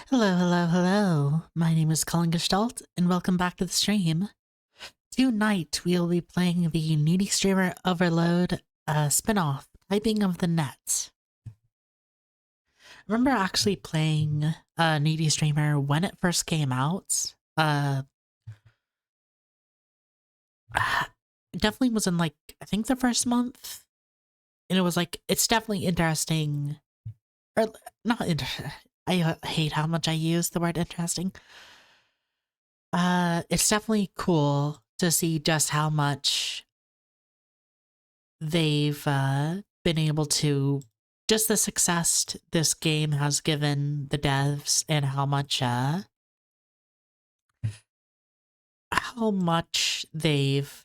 Hello, hello, hello. My name is Colin Gestalt, and welcome back to the stream. Tonight, we'll be playing the Needy Streamer Overload spin-off, Typing of the Net. I remember actually playing Needy Streamer when it first came out. Definitely was in, like, I think the first month. And it was like, it's definitely interesting. Or, not interesting. I hate how much I use the word interesting. It's definitely cool to see just how much they've been able to, just the success this game has given the devs, and how much they've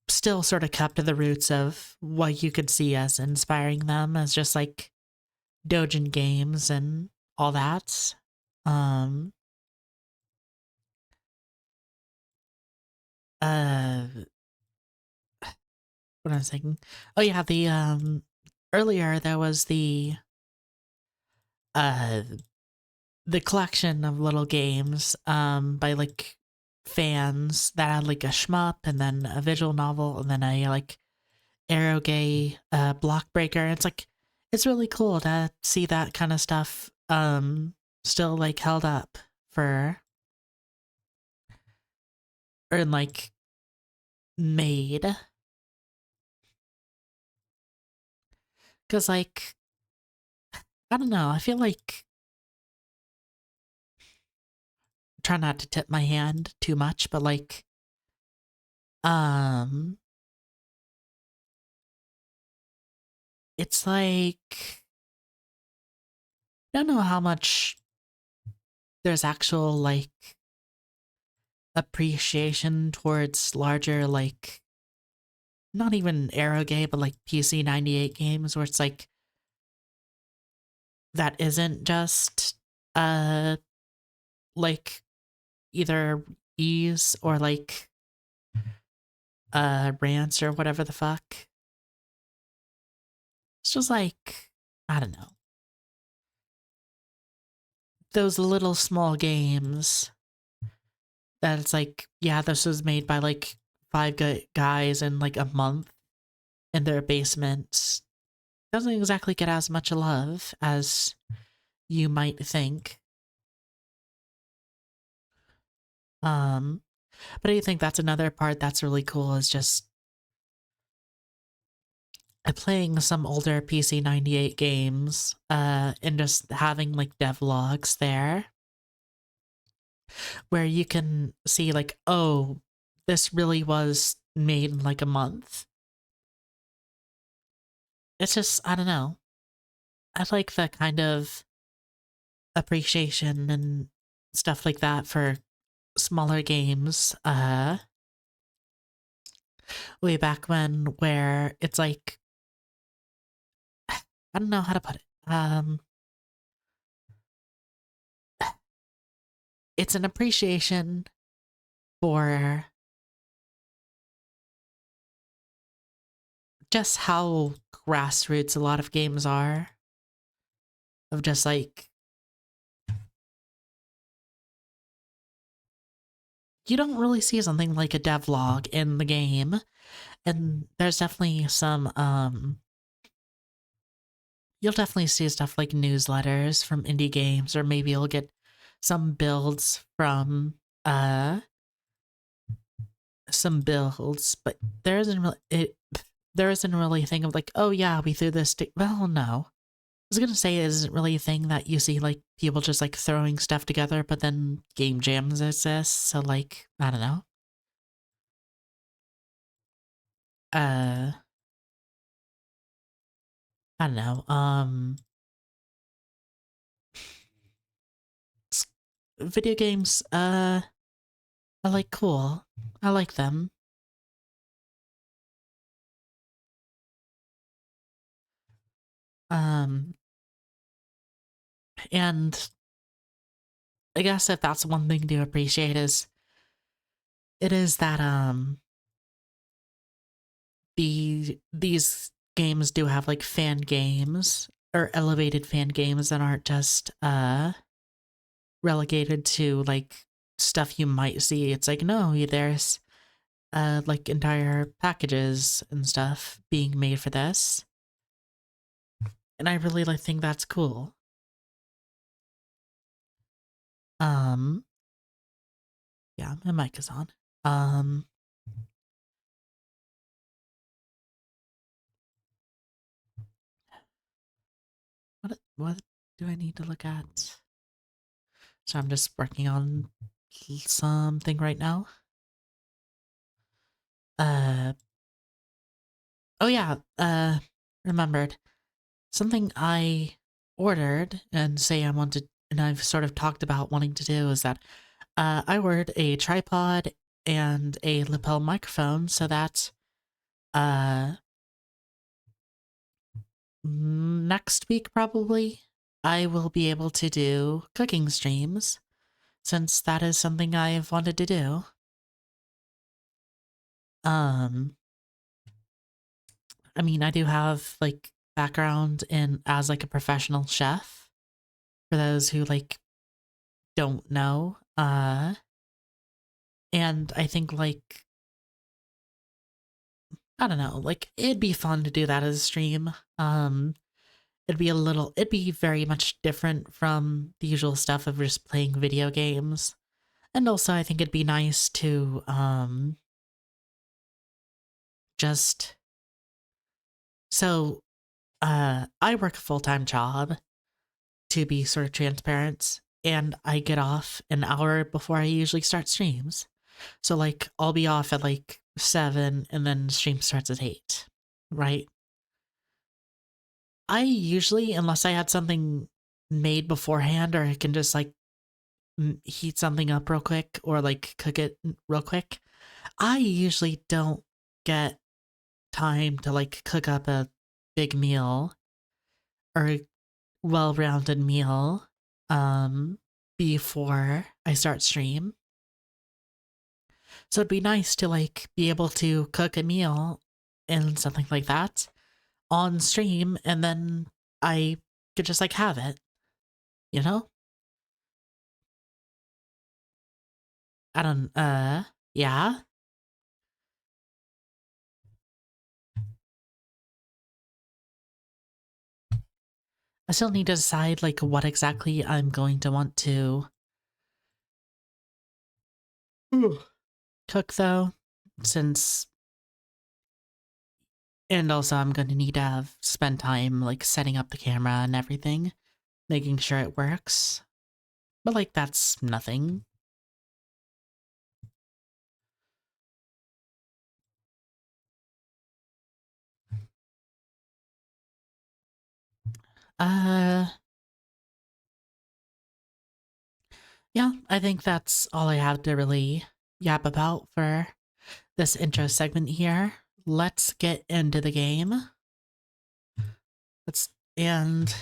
still sort of kept to the roots of what you could see as inspiring them as just like Dojin games and all that. Um uh what I was thinking. Oh yeah, the earlier there was uh the collection of little games by like fans that had like a shmup and then a visual novel and then a like Aerogay block breaker. It's like it's really cool to see that kind of stuff still like held up for or like made, because like I don't know, I feel like try not to tip my hand too much, but like um it's like I don't know how much there's actual like appreciation towards larger like not even Aerogay but like PC98 games where it's like that isn't just uh like either ease or like rants or whatever the fuck. It's just like I don't know. Those little small games that it's like, yeah, this was made by like five guys in like a month in their basements. Doesn't exactly get as much love as you might think. Um, but I think that's another part that's really cool is just playing some older PC98 games, and just having like devlogs there where you can see like, oh, this really was made in like a month. It's just I don't know. I like the kind of appreciation and stuff like that for smaller games. Way back when, where it's like I don't know how to put it. It's an appreciation for just how grassroots a lot of games are. Of just like you don't really see something like a devlog in the game, and there's definitely some you'll definitely see stuff like newsletters from indie games, or maybe you'll get some builds from some builds, but there isn't really a thing of like, oh yeah, we threw this well, no. I was gonna say it isn't really a thing that you see like people just like throwing stuff together, but then game jams exist, so like I don't know. Uh I don't know. Video games, are like cool. I like them. Um and I guess if that's one thing to appreciate is it is that these games do have like fan games or elevated fan games that aren't just relegated to like stuff you might see. It's like no, there's like entire packages and stuff being made for this. And I really like think that's cool. Um yeah, my mic is on. Um what do I need to look at? So I'm just working on something right now. Uh oh yeah, remembered. Something I ordered and say I wanted and I've sort of talked about wanting to do is that I ordered a tripod and a lapel microphone so that uh next week probably I will be able to do cooking streams since that is something I've wanted to do. Um I mean I do have like background in as like a professional chef for those who like don't know. And I think like I don't know, like it'd be fun to do that as a stream. It'd be very much different from the usual stuff of just playing video games. And also I think it'd be nice to just so I work a full-time job to be sort of transparent and I get off an hour before I usually start streams. So like I'll be off at like 7 and then stream starts at 8, right? I usually, unless I had something made beforehand or I can just like heat something up real quick or like cook it real quick, I usually don't get time to like cook up a big meal or a well-rounded meal before I start stream. So it'd be nice to like be able to cook a meal and something like that on stream and then I could just like have it, you know? I don't yeah. I still need to decide like what exactly I'm going to want to cook though, since and also I'm going to need to have spend time like setting up the camera and everything, making sure it works. But like that's nothing. Uh yeah, I think that's all I have to really yap about for this intro segment here. Let's get into the game. Let's and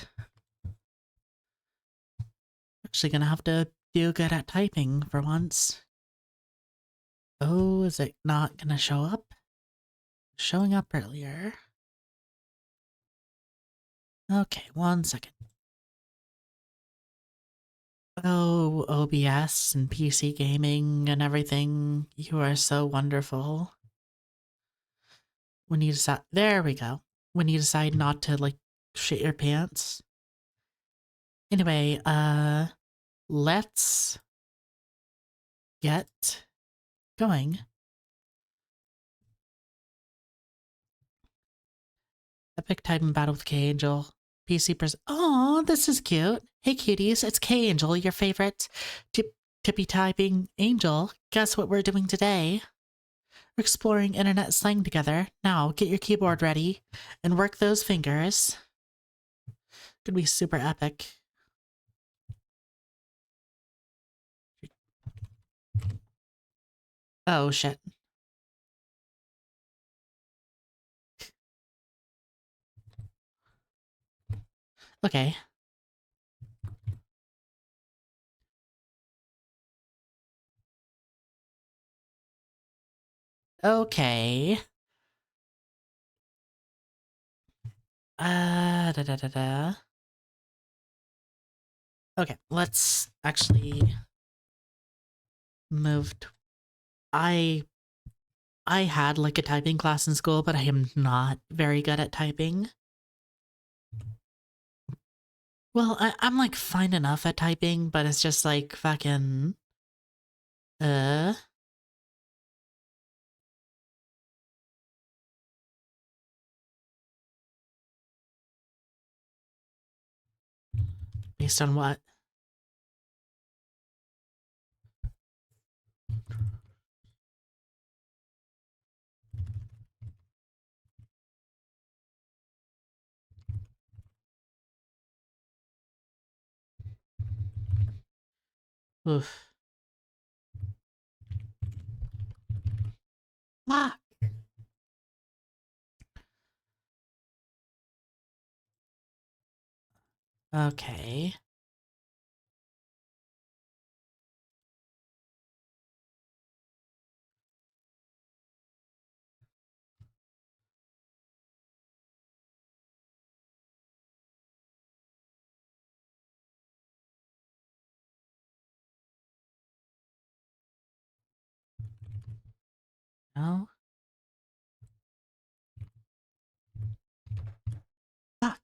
actually gonna have to do good at typing for once. Oh, is it not gonna show up? Showing up earlier. Okay, 1 second. Oh, OBS and PC gaming and everything. You are so wonderful. When you decide, there we go. When you decide not to like shit your pants. Anyway, let's get going. Epic typing battle with K Angel. PC Oh, this is cute. Hey cuties, it's K Angel, your favorite tippy typing angel. Guess what we're doing today? We're exploring internet slang together. Now, get your keyboard ready and work those fingers. Could be super epic. Oh shit. Okay. Okay. Da da da da. Okay, let's actually move. I I had like a typing class in school, but I am not very good at typing. Well, I'm like fine enough at typing, but it's just like fucking uh based on what? Oof. Ah. Okay. No. Fuck.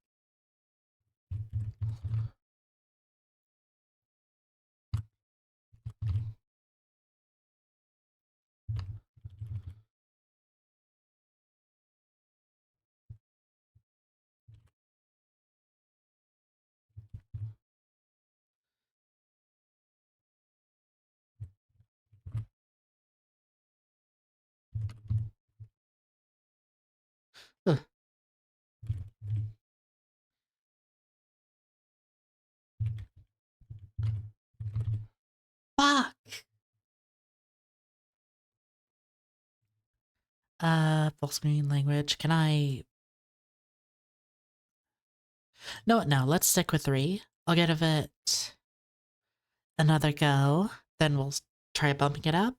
Ugh. Fuck. Full screen language. Can I? No, no. Let's stick with 3. I'll give it another go. Then we'll try bumping it up.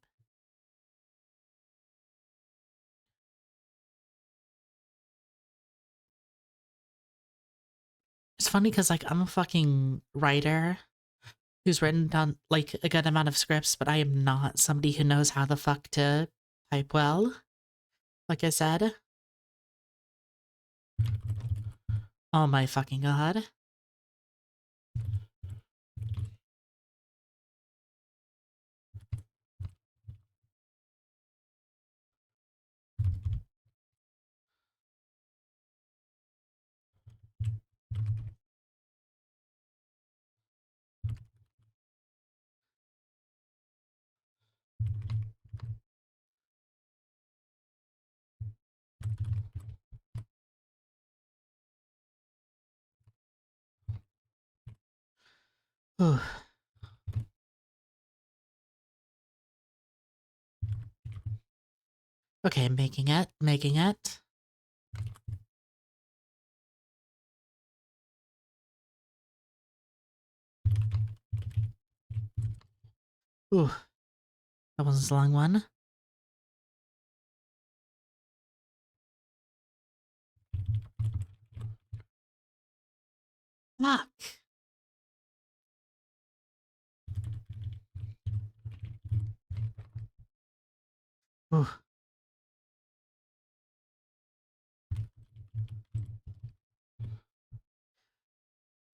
It's funny because like I'm a fucking writer who's written down like a good amount of scripts, but I am not somebody who knows how the fuck to type well. Like I said. Oh my fucking god. Ooh. Okay, making it, making it. Ooh, that was a long one. Fuck. Ooh,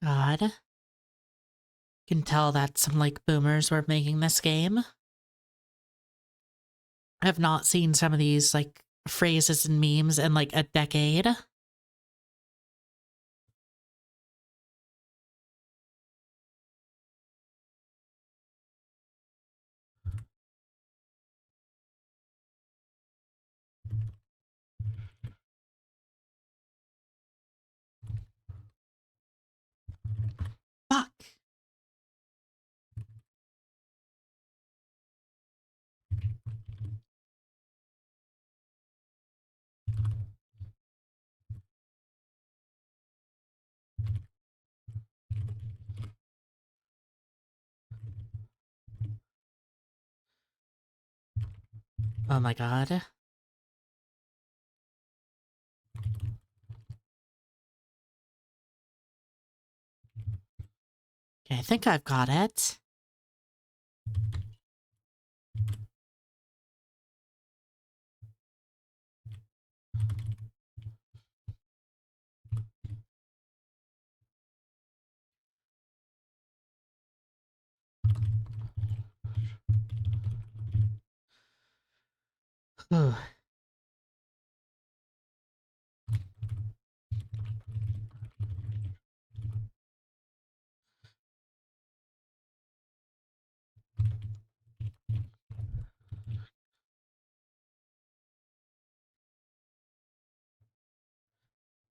god. Can tell that some like boomers were making this game. I have not seen some of these like phrases and memes in like a decade. Fuck. Oh my god. Okay, I think I've got it. Ooh.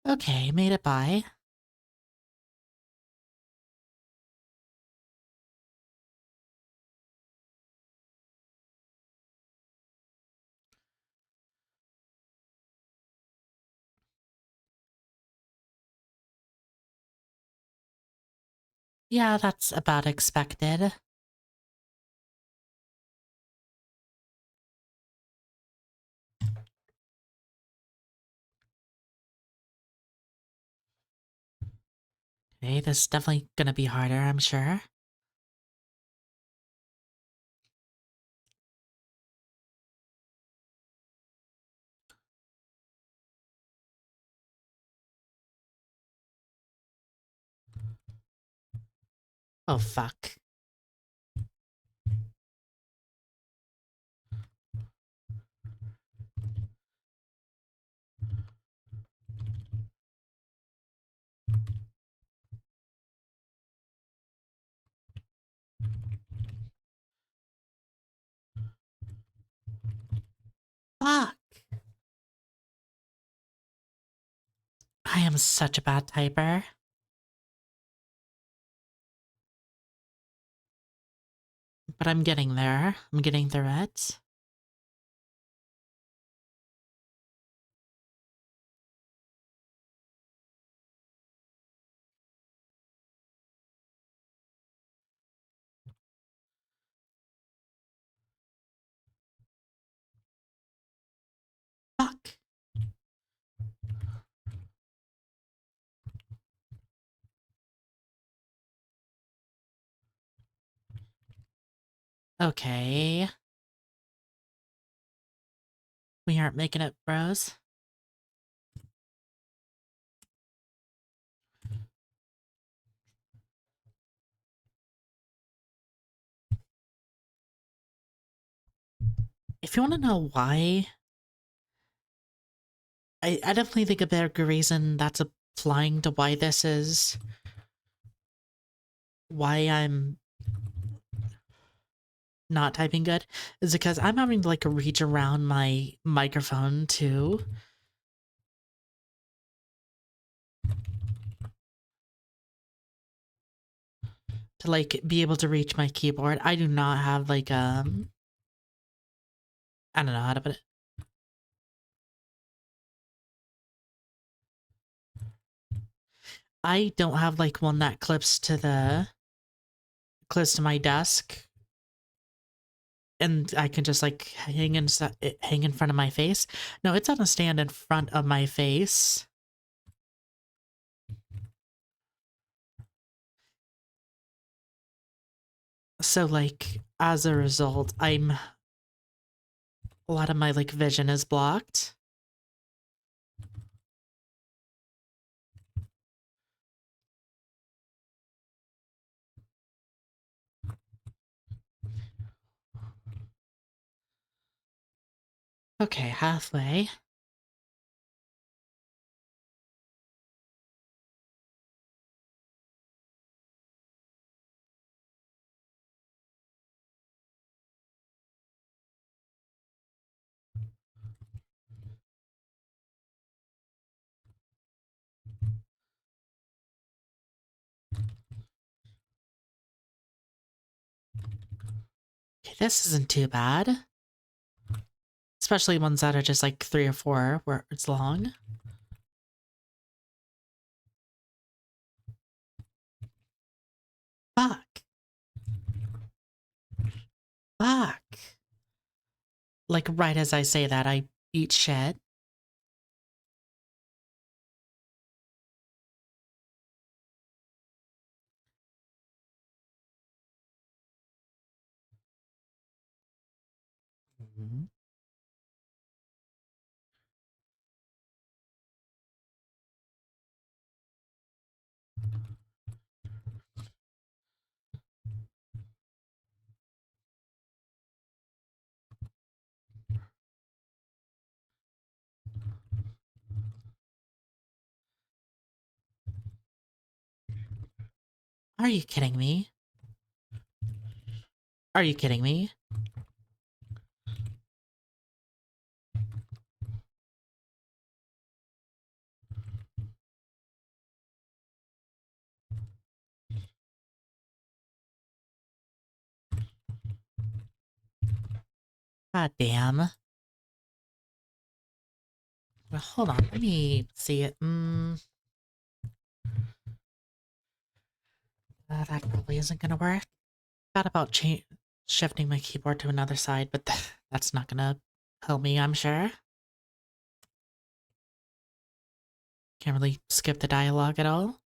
Okay, made it by. Yeah, that's about expected. Okay, this is definitely gonna be harder, I'm sure. Oh, fuck. Fuck. I am such a bad typer. But I'm getting there. I'm getting through it. Fuck. Okay. We aren't making it, bros. If you want to know why, I definitely think a bigger reason that's applying to why this is why I'm not typing good is because I'm having to like reach around my microphone to like be able to reach my keyboard. I do not have like I don't know how to put it. I don't have like one that clips to my desk and I can just like hang in front of my face. No, it's on a stand in front of my face. So like as a result, a lot of my like vision is blocked. Okay, halfway. Okay, this isn't too bad. Especially ones that are just like 3 or 4 words long. Fuck. Fuck. Like right as I say that, I eat shit. Mhm. Are you kidding me? Are you kidding me? God damn. Well, hold on, let me see it. That probably isn't gonna work. Thought about shifting my keyboard to another side, but that's not gonna help me, I'm sure. Can't really skip the dialogue at all.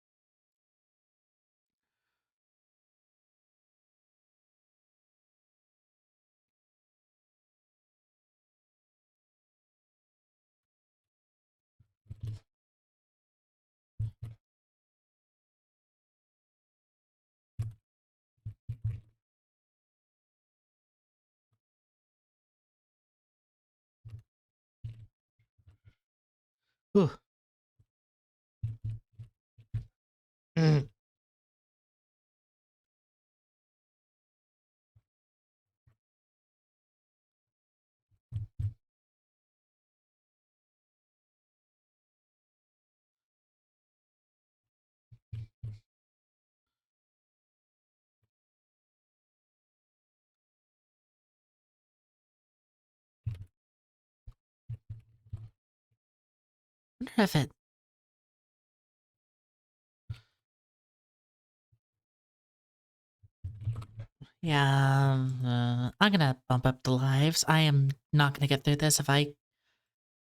Ooh. Mm. Wonder if it. Yeah, I'm gonna bump up the lives. I am not gonna get through this if I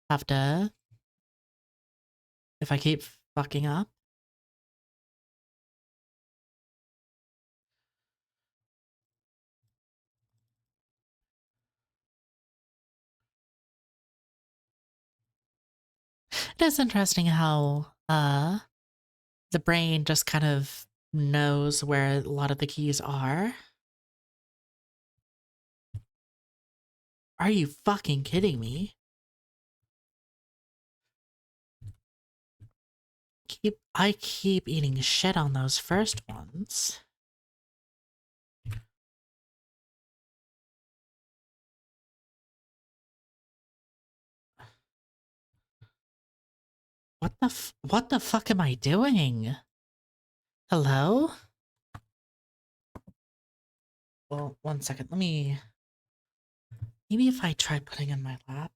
have to. If I keep fucking up. It is interesting how, the brain just kind of knows where a lot of the keys are. Are you fucking kidding me? I keep eating shit on those first ones. What the fuck am I doing? Hello? Well, one second. Maybe if I try putting in my lap.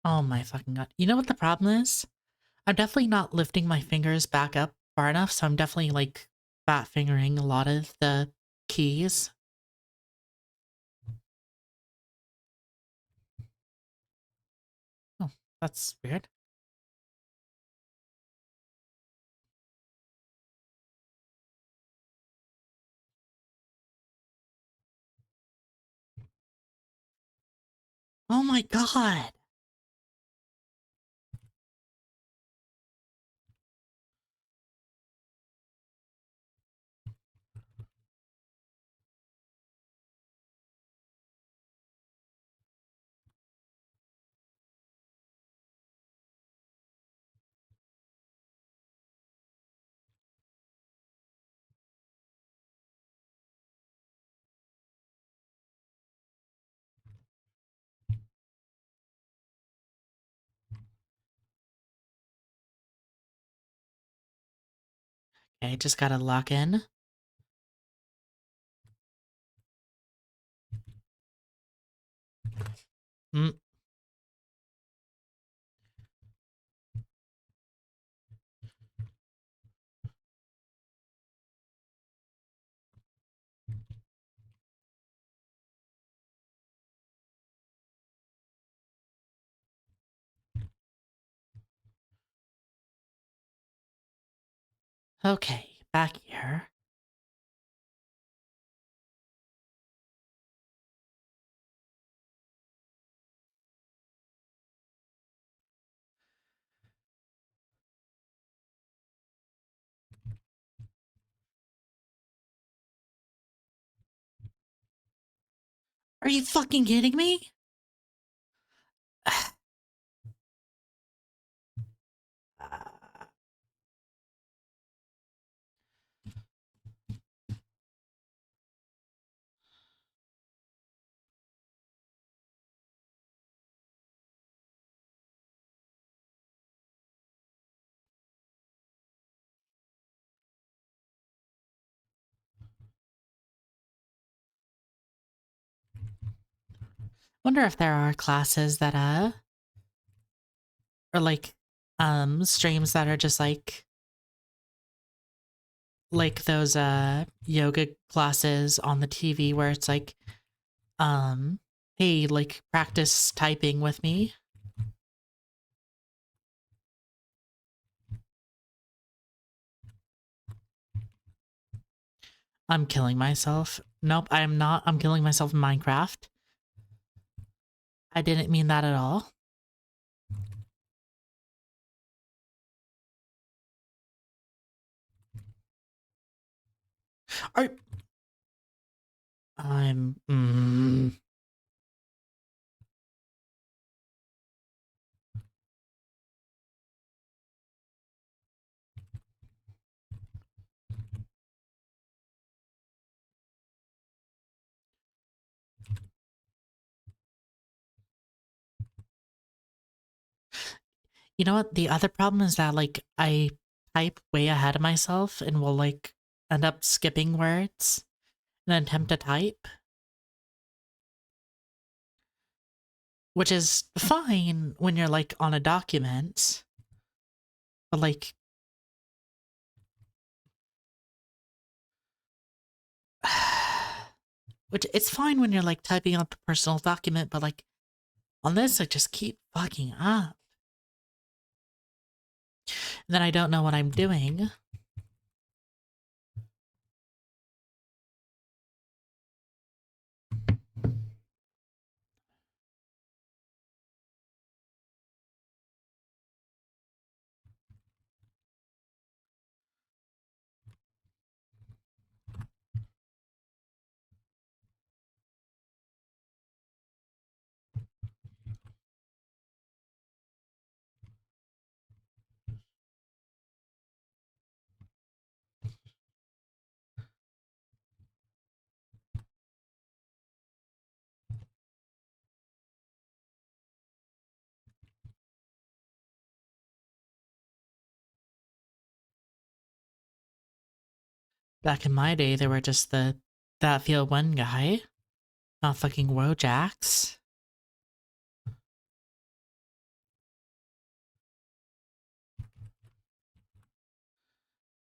Oh my fucking god. You know what the problem is? I'm definitely not lifting my fingers back up far enough, so I'm definitely like fat fingering a lot of the keys. Oh, that's weird. Oh my god. Okay, just gotta lock in. Mm. Okay, back here. Are you fucking kidding me? Wonder if there are classes that or like streams that are just like those yoga classes on the TV where it's like hey, like practice typing with me. I'm killing myself. Nope, I am not. I'm killing myself in Minecraft. I didn't mean that at all. Are I'm you know what? The other problem is that like I type way ahead of myself and will like end up skipping words in an attempt to type, which is fine when you're like on a document, but like which it's fine when you're like typing out the personal document, but like on this I just keep fucking up. And then I don't know what I'm doing. Back in my day, there were just that field one guy, not fucking Wojax.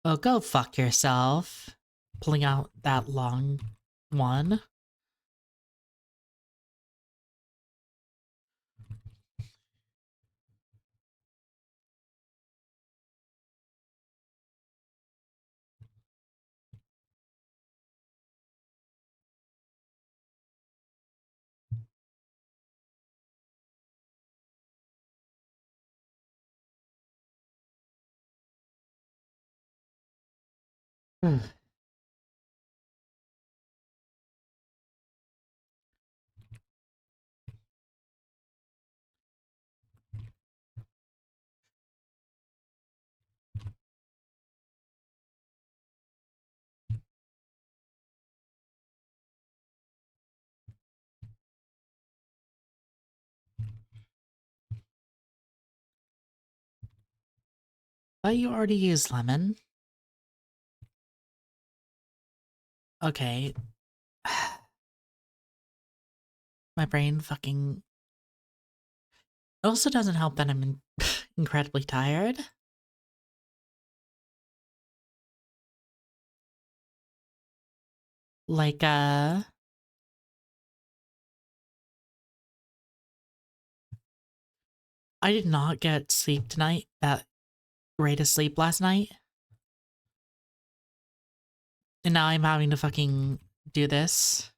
Oh, go fuck yourself. Pulling out that long one. But you already used lemon. Okay. My brain fucking. It also doesn't help that I'm incredibly tired. Like, I did not get sleep tonight. That great of sleep last night. And now I'm having to fucking do this.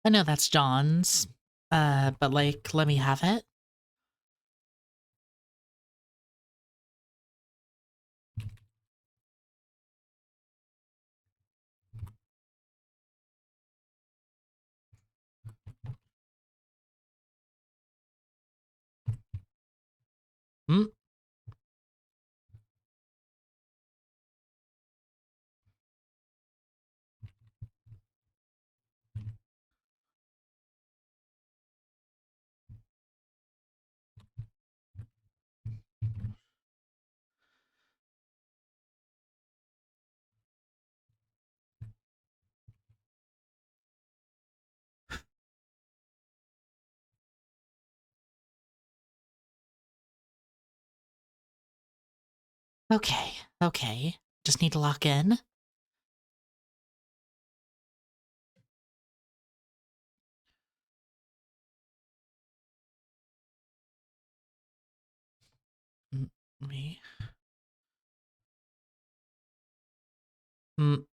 I know that's John's. But like, let me have it. Hmm? Okay, okay. Just need to lock in. Me. Mm,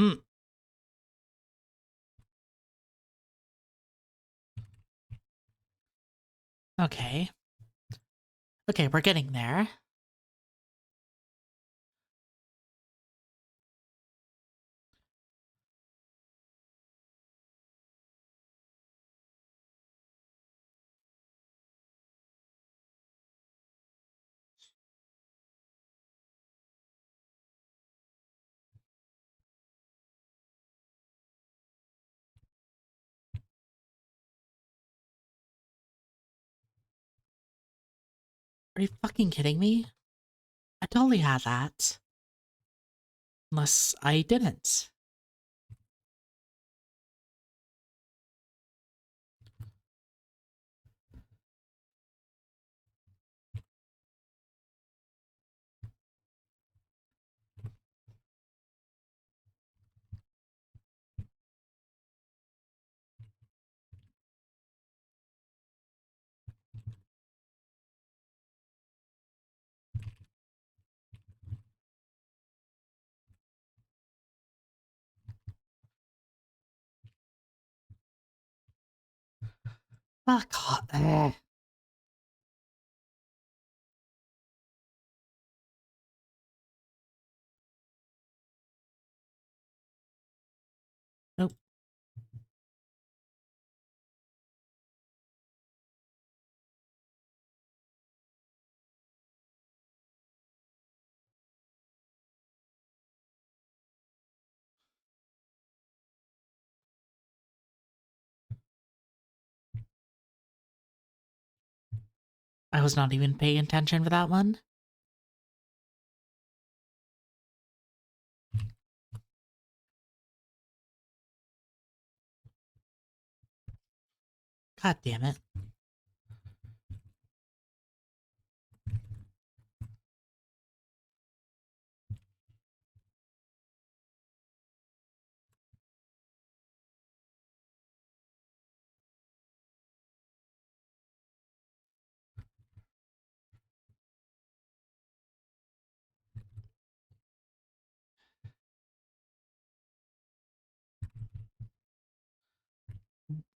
mm. Okay. Okay, we're getting there. Are you fucking kidding me? I totally had that. Unless I didn't. Fuck off. Nope. I was not even paying attention for that one. God damn it.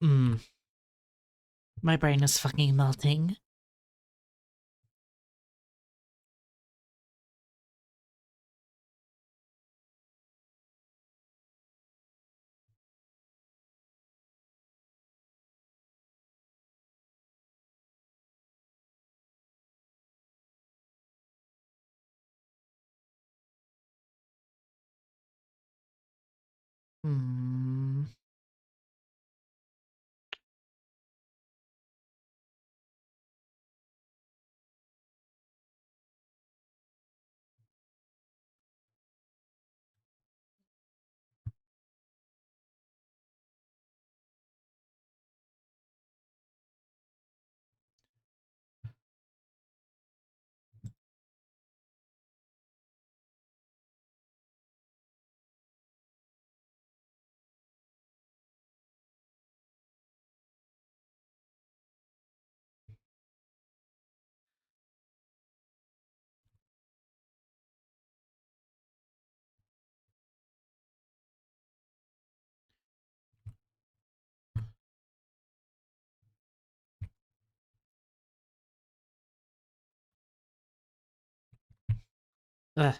Mm. My brain is fucking melting. Hmm. Ugh.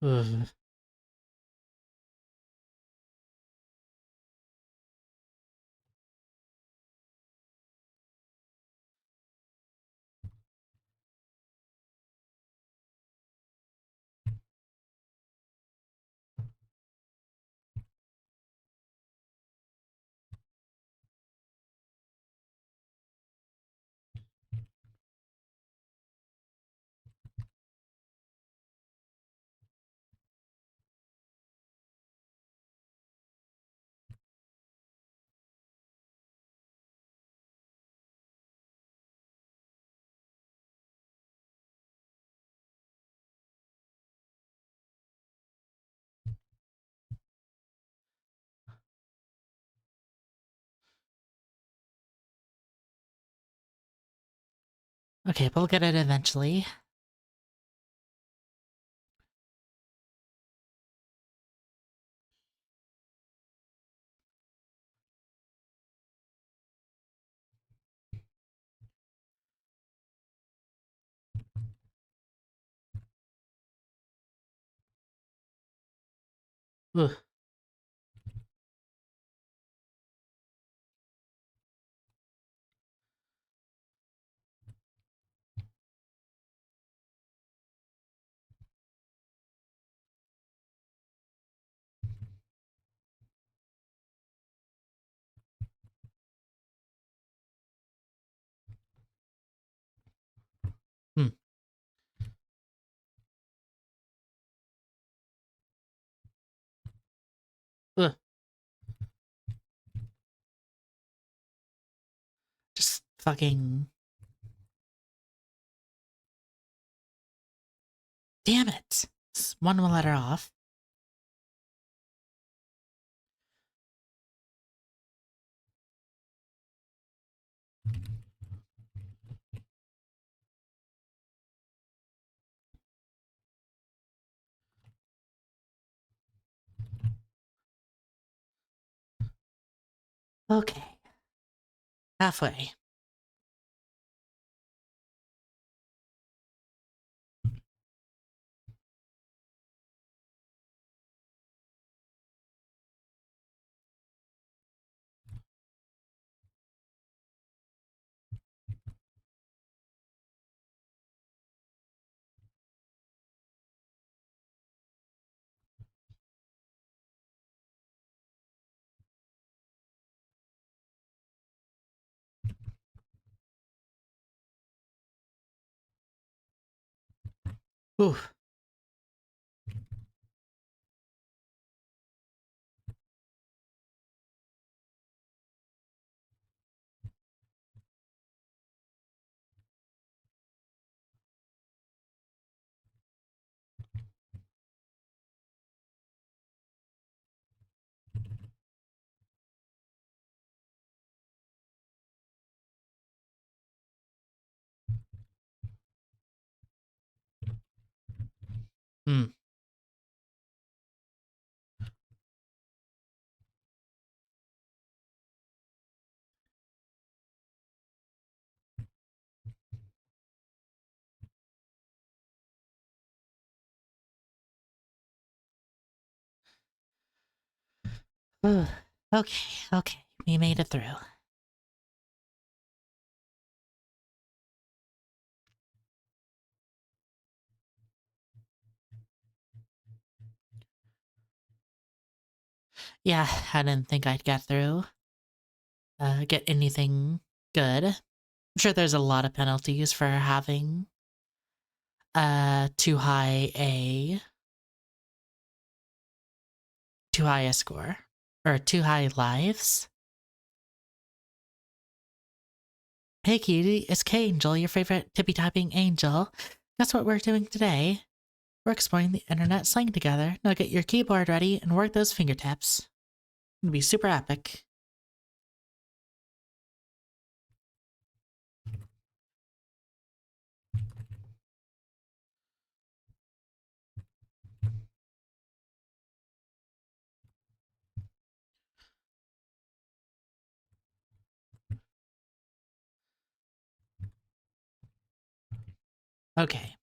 Ugh. Okay, we'll get it eventually. Ugh. Hmm. Ugh. Just fucking. Damn it. One letter off. Okay. Halfway. Ooh. Hmm. Ugh. Okay, okay. We made it through. Yeah, I didn't think I'd get through. Get anything good. I'm sure there's a lot of penalties for having too high a score. Or too high lives. Hey cutie, it's K Angel, your favorite tippy tapping angel. That's what we're doing today. We're exploring the internet slang together. Now get your keyboard ready and work those fingertips. It's gonna be super epic. Okay.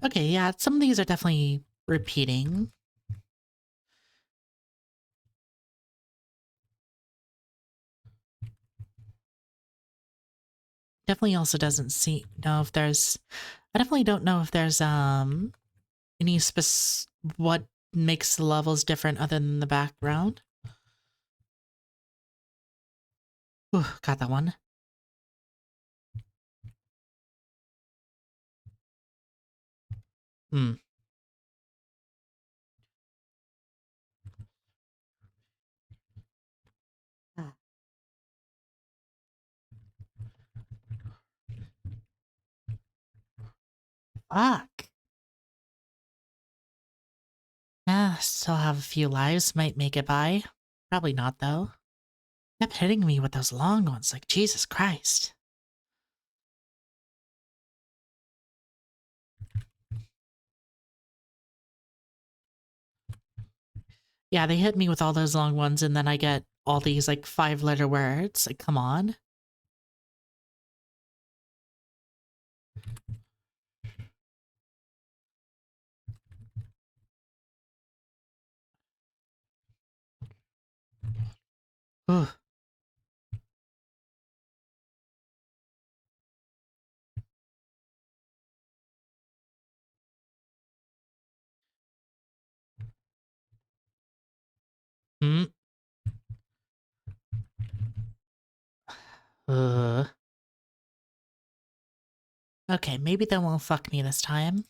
Okay, yeah, some of these are definitely repeating. Definitely also doesn't know if there's I definitely don't know if there's any what makes the levels different other than the background. Ooh, got that one. Hmm. Ah. Fuck. Still have a few lives, might make it by. Probably not though. Kept hitting me with those long ones, like Jesus Christ. Yeah, they hit me with all those long ones, and then I get all these like 5-letter words. Like, come on. Ugh. Hmm. Ugh. Okay, maybe they won't fuck me this time.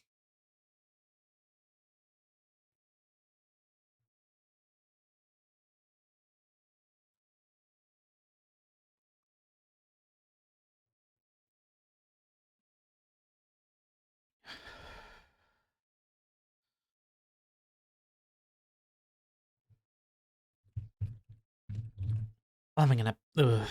Oh, am I gonna? Ugh.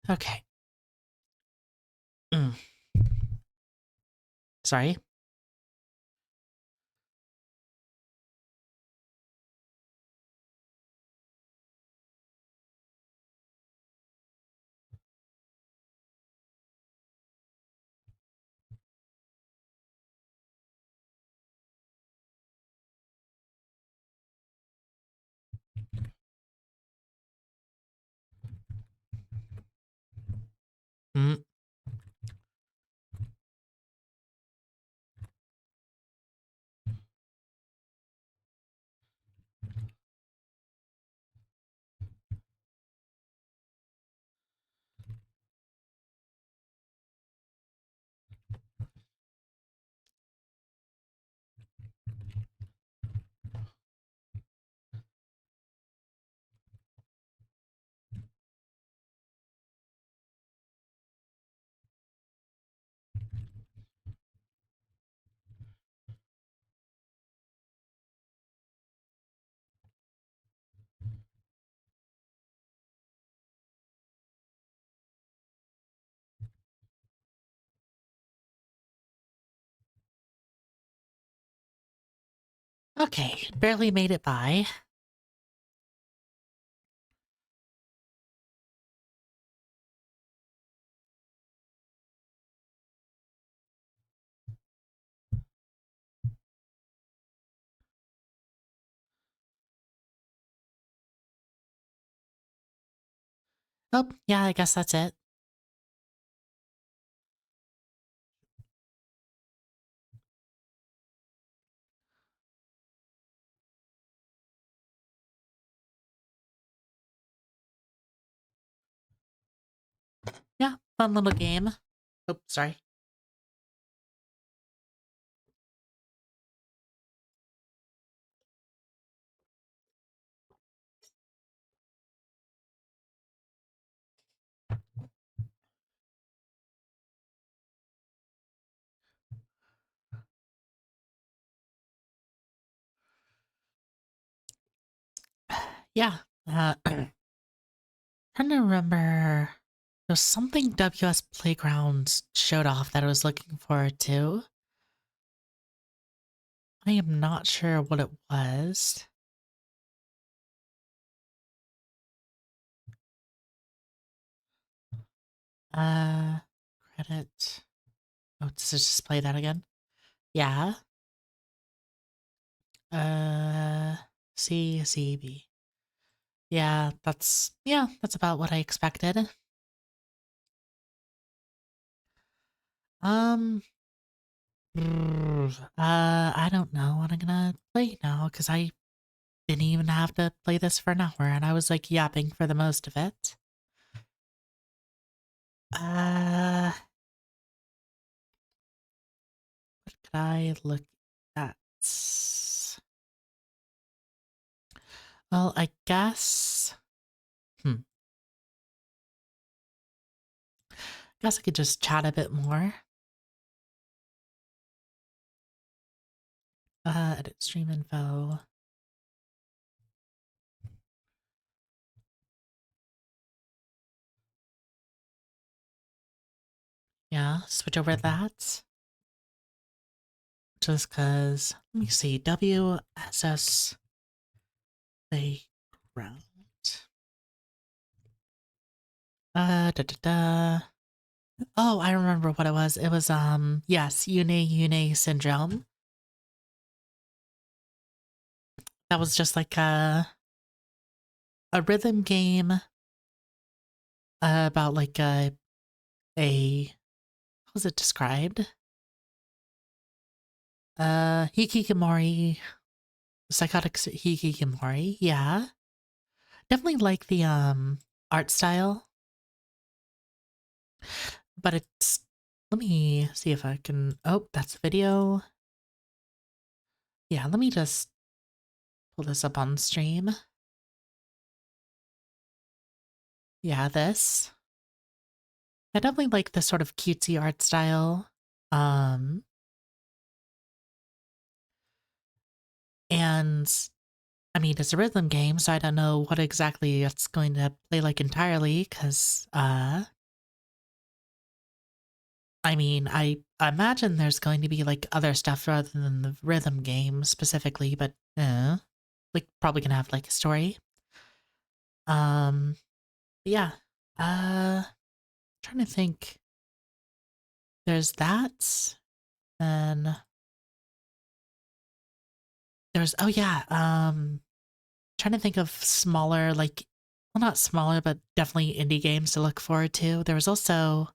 Okay. Mm. Sorry. Mm. Okay, barely made it by. Oh, yeah, I guess that's it. Yeah, fun little game. Oh, sorry. Yeah. Trying to remember. There's something WS Playgrounds showed off that I was looking forward to. I am not sure what it was. Uh, credit. Oh, does it just play that again? Yeah. Uh, CCB. Yeah, that's about what I expected. Um, I don't know what I'm gonna play now because I didn't even have to play this for an hour and I was like yapping for the most of it. Uh, what could I look at? Well, I guess. Hmm. Guess I could just chat a bit more. Edit stream info. Yeah, switch over that. Just cause, let me see, WSS Playground. Da da da. Oh, I remember what it was. It was, yes, Une syndrome. That was just like a rhythm game about like a, how was it described? Hikikomori, psychotic hikikomori, yeah. Definitely like the art style, but it's, let me see if I can, oh, that's video. Yeah, let me just pull this up on stream. Yeah, this. I definitely like this sort of cutesy art style. Um and I mean it's a rhythm game, so I don't know what exactly it's going to play like entirely, because I mean, I imagine there's going to be like other stuff rather than the rhythm game specifically, but like probably gonna have like a story. Um, yeah. Uh, trying to think. There's that. Then there's oh yeah. Trying to think of smaller like well not smaller but definitely indie games to look forward to. There was also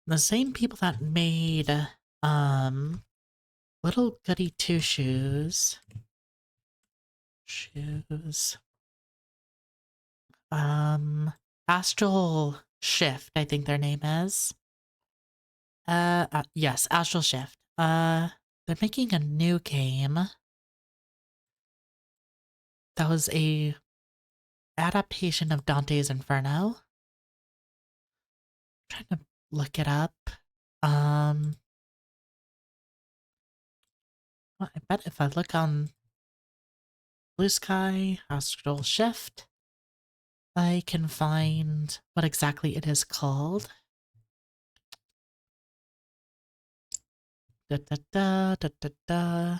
the same people that made um Little Goody Two Shoes. Shoes. Astral Shift, I think their name is. Yes, Astral Shift. They're making a new game that was a adaptation of Dante's Inferno. I'm trying to look it up. Um, well, I bet if I look on Blue Sky Astral Shift, I can find what exactly it is called. Da da da da da da.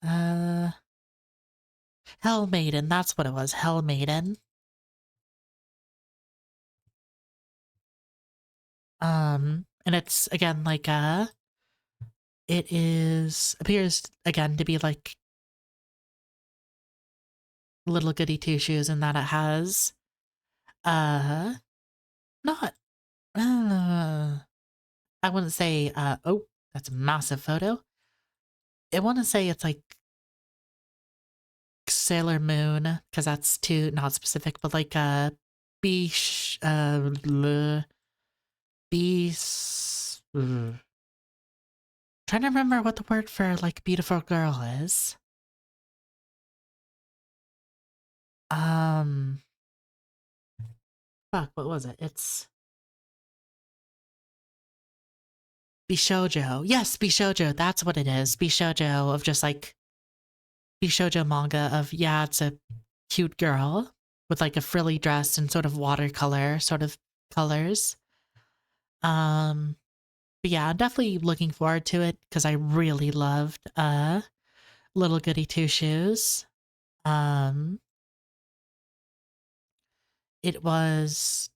Uh, Hell Maiden. That's what it was. Hell Maiden. And it's again like it is appears again to be like Little Goody Two Shoes in that it has uh not I wouldn't say oh that's a massive photo. I want to say it's like Sailor Moon because that's too not specific, but like Beesh Beast. Trying to remember what the word for like beautiful girl is. Um, fuck, what was it? It's Bishojo. Yes, Bishojo. That's what it is. Bishojo of just like Bishojo manga of yeah, it's a cute girl with like a frilly dress and sort of watercolor sort of colors. Um, but yeah, I'm definitely looking forward to it because I really loved Little Goody Two Shoes. Um, it was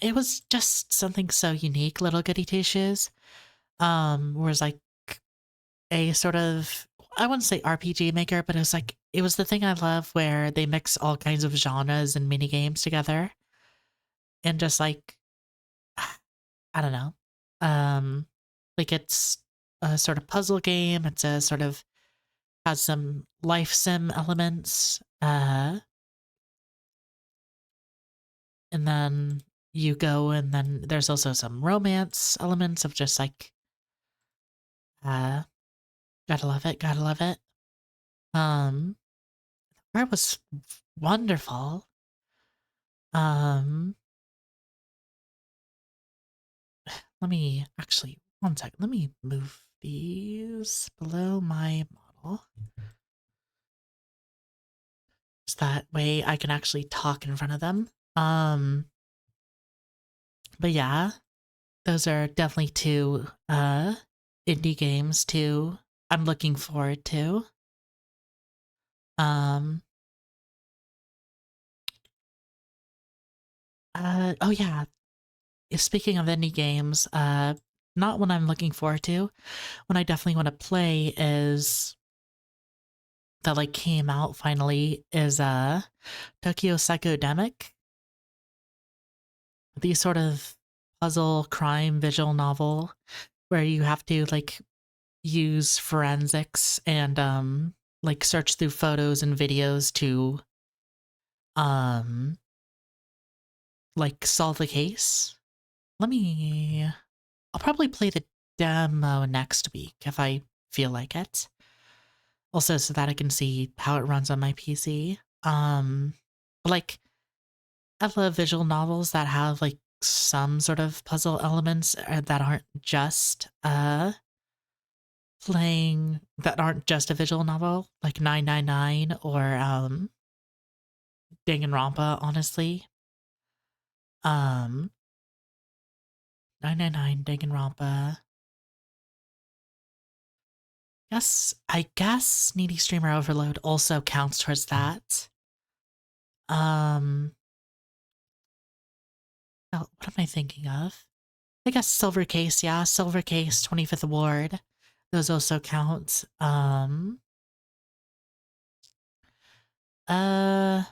it was just something so unique, Little Goody Two Shoes. Whereas like a sort of I wouldn't say RPG maker, but it was like it was the thing I love where they mix all kinds of genres and mini games together and just like I don't know. Like it's a sort of puzzle game, it's a sort of has some life sim elements, and then you go and then there's also some romance elements of just like uh gotta love it, gotta love it. Um that was wonderful. Um Let me actually, one second. Let me move these below my model. So that way I can actually talk in front of them. But yeah, those are definitely two indie games too. I'm looking forward to. Um oh yeah. Speaking of indie games, not one I'm looking forward to. One I definitely want to play is that like came out finally is Tokyo Psychodemic. The sort of puzzle crime visual novel where you have to like use forensics and like search through photos and videos to um like solve the case. Let me I'll probably play the demo next week if I feel like it. Also so that I can see how it runs on my PC. Like I love visual novels that have like some sort of puzzle elements that aren't just playing that aren't just a visual novel like 999 or Danganronpa, honestly. Um, 999 Danganronpa. I guess Needy Streamer Overload also counts towards that. Um, oh, what am I thinking of? I guess Silver Case, yeah, Silver Case 25th Award. Those also count. Uh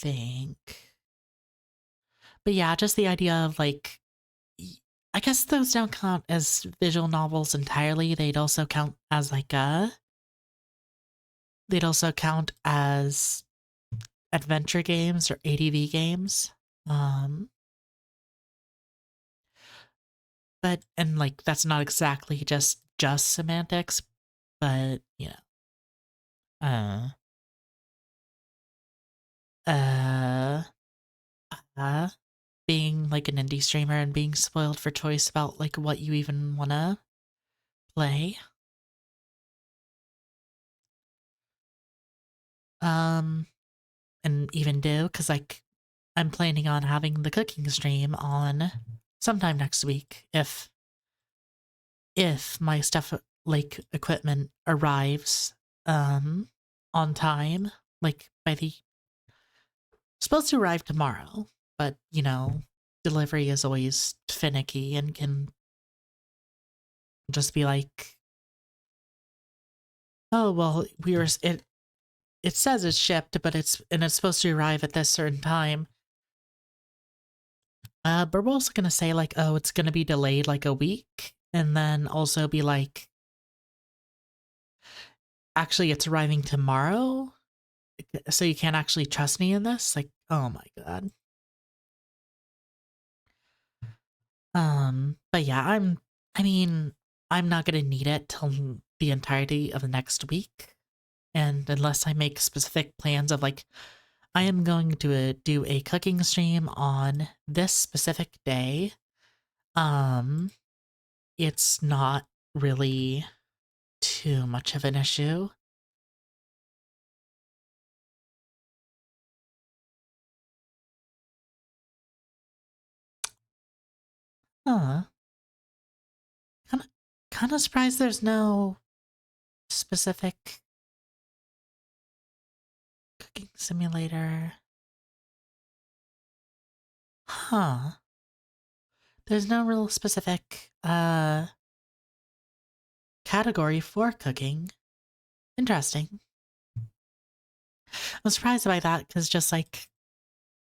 think. But yeah, just the idea of like I guess those don't count as visual novels entirely. They'd also count as adventure games or ADV games. Um but and like that's not exactly just semantics, but uh uh uh being like an indie streamer and being spoiled for choice about like what you even want to play. Um and even do cuz like I'm planning on having the cooking stream on sometime next week if my stuff like equipment arrives on time, like by the supposed to arrive tomorrow, but delivery is always finicky and can just be like, oh well, it says it's shipped, but it's supposed to arrive at this certain time. But we're also gonna say like, oh, it's gonna be delayed like a week, and then also be like, actually, it's arriving tomorrow, so you can't actually trust me in this. Like, oh my god. But yeah, I mean, I'm not gonna need it till the entirety of the next week, and unless I make specific plans of like, I am going to do a cooking stream on this specific day. Um, it's not really too much of an issue. Huh. Kind of, kind of surprised there's no specific cooking simulator. Huh. There's no real specific category for cooking. Interesting. I'm surprised by that because just like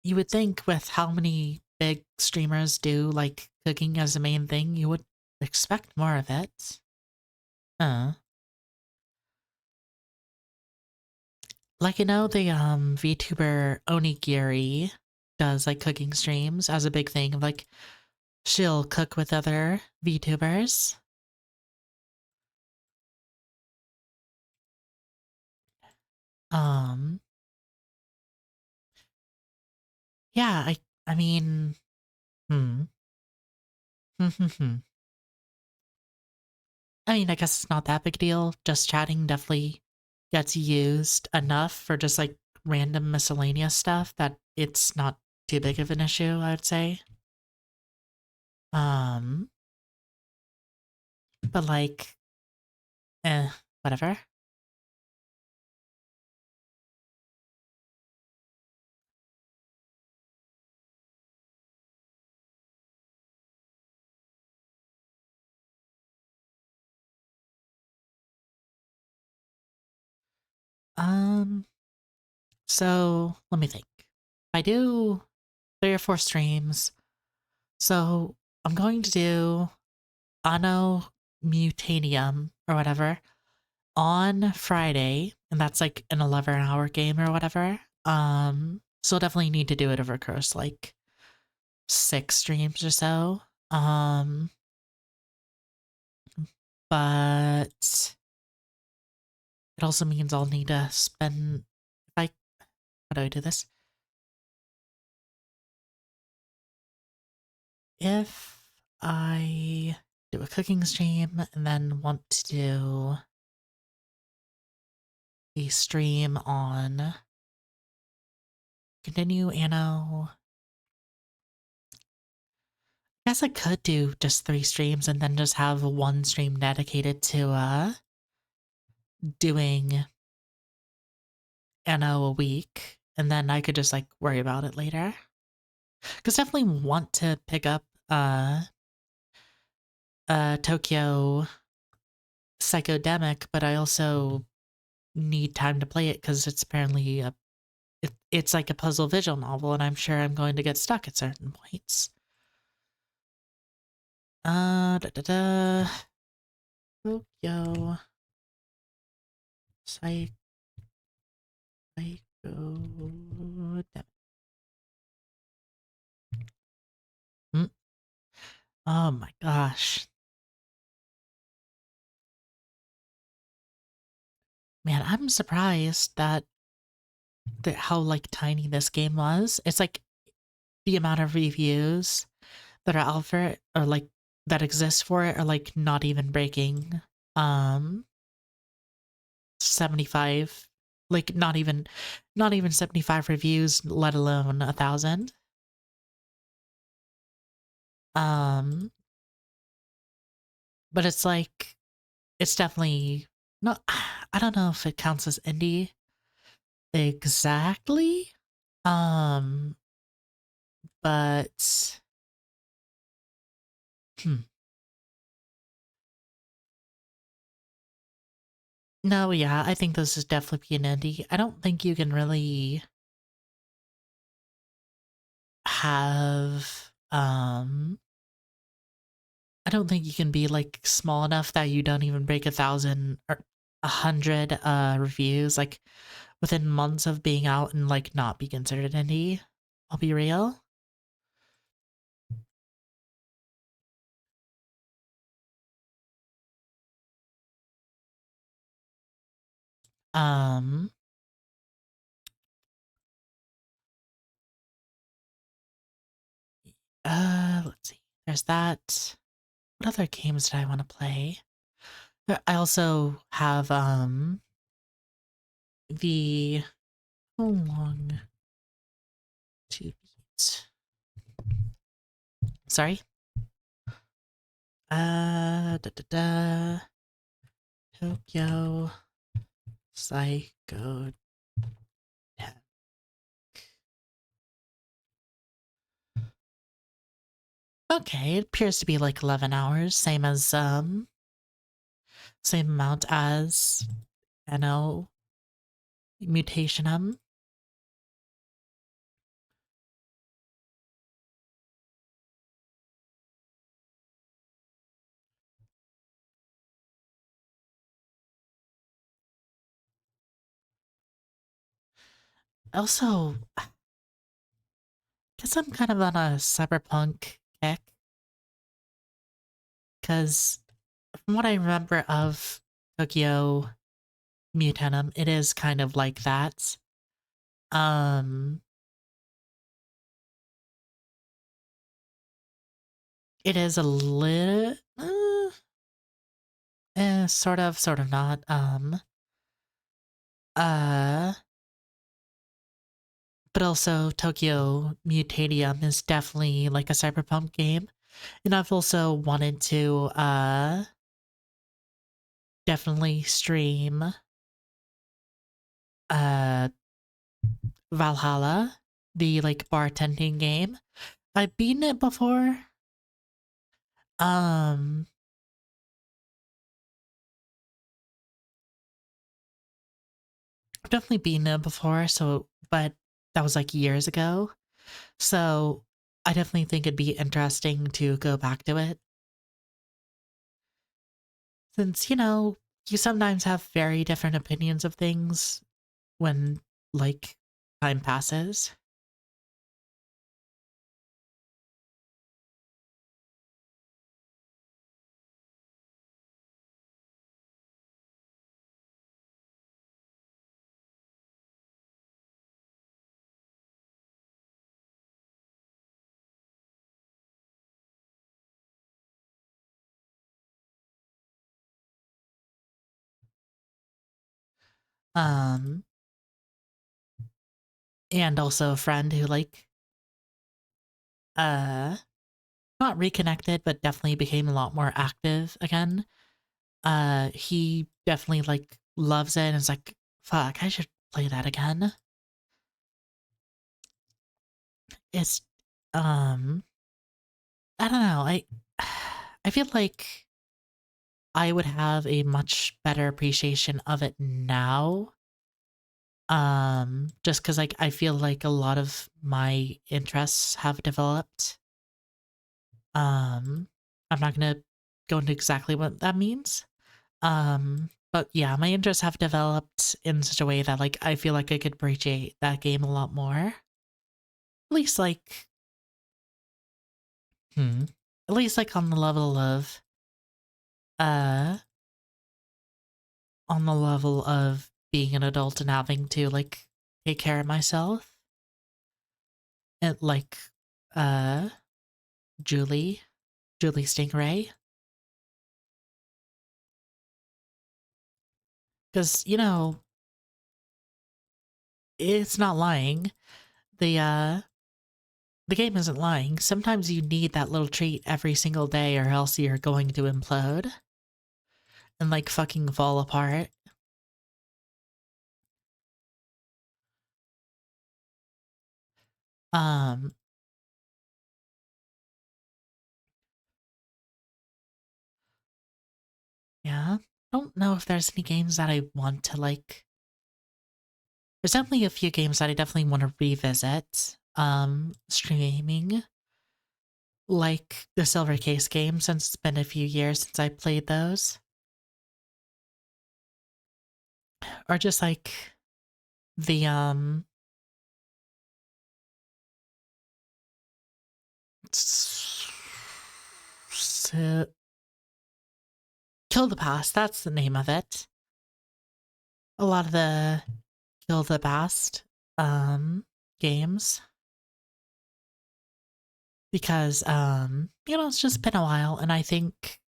you would think with how many big streamers do like cooking as a main thing, you would expect more of it. Uh. Like the VTuber Onigiri does like cooking streams as a big thing. Like she'll cook with other VTubers. Um yeah, I mean hmm. I mean, I guess it's not that big a deal. Just chatting definitely gets used enough for just like random miscellaneous stuff that it's not too big of an issue, I would say. Um, but like, whatever. Um, so let me think. I do 3 or 4 streams. So I'm going to do Anno Mutanium or whatever on Friday, and that's like an 11-hour game or whatever. So I'll definitely need to do it over course like 6 streams or so. But it also means I'll need to spend if I how do I do this? If I do a cooking stream and then want to do a stream on continue Anno. I guess I could do just 3 streams and then just have one stream dedicated to doing Anno a week, and then I could just like worry about it later. Cause definitely want to pick up Tokyo Psychodemic, but I also need time to play it because it's apparently it's like a puzzle visual novel, and I'm sure I'm going to get stuck at certain points. Da da da. Tokyo Psychodemic. Mm. Oh my gosh. Man, I'm surprised that how like tiny this game was. It's like the amount of reviews that are out for it or like that exist for it are like not even breaking 75, like not even 75 reviews, let alone 1,000. Um but it's like it's definitely not. I don't know if it counts as indie exactly. Um but hmm. No, yeah, I think this is definitely an indie. I don't think you can really have I don't think you can be like small enough that you don't even break 1,000 or 100 reviews like within months of being out and like not be considered indie. I'll be real. Um let's see. There's that. What other games did I want to play? I also have the how long to beat. Sorry. Da da da. Tokyo Psycho. Okay, it appears to be like 11 hours, same amount as Anno Mutationum. Also, guess I'm kind of on a cyberpunk kick, because from what I remember of Tokyo Mutanum, it is kind of like that. Um, it is a little, sort of not. Uh, but also Tokyo Mutadium is definitely like a cyberpunk game, and I've also wanted to definitely stream uh Valhalla, the like bartending game. I've beaten it before. Um I've definitely beaten it before, so but that was like years ago. So I definitely think it'd be interesting to go back to it. Since, you sometimes have very different opinions of things when like time passes. Um, and also a friend who like uh not reconnected, but definitely became a lot more active again. He definitely like loves it and is like, fuck, I should play that again. It's um I don't know. I feel like I would have a much better appreciation of it now. Just cuz like I feel like a lot of my interests have developed. Um I'm not going to go into exactly what that means. But yeah, my interests have developed in such a way that like I feel like I could appreciate that game a lot more. At least like hmm. At least like uh on the level of being an adult and having to like take care of myself. And like uh Julie, Julie Stingray. Cause it's not lying. The uh the game isn't lying. Sometimes you need that little treat every single day or else you're going to implode and like fucking fall apart. Um, yeah. I don't know if there's any games that I want to like. There's definitely a few games that I definitely want to revisit. Streaming, like the Silver Case game, since it's been a few years since I played those, or just like the Kill the Past. That's the name of it. A lot of the Kill the Past games because it's just been a while, and I think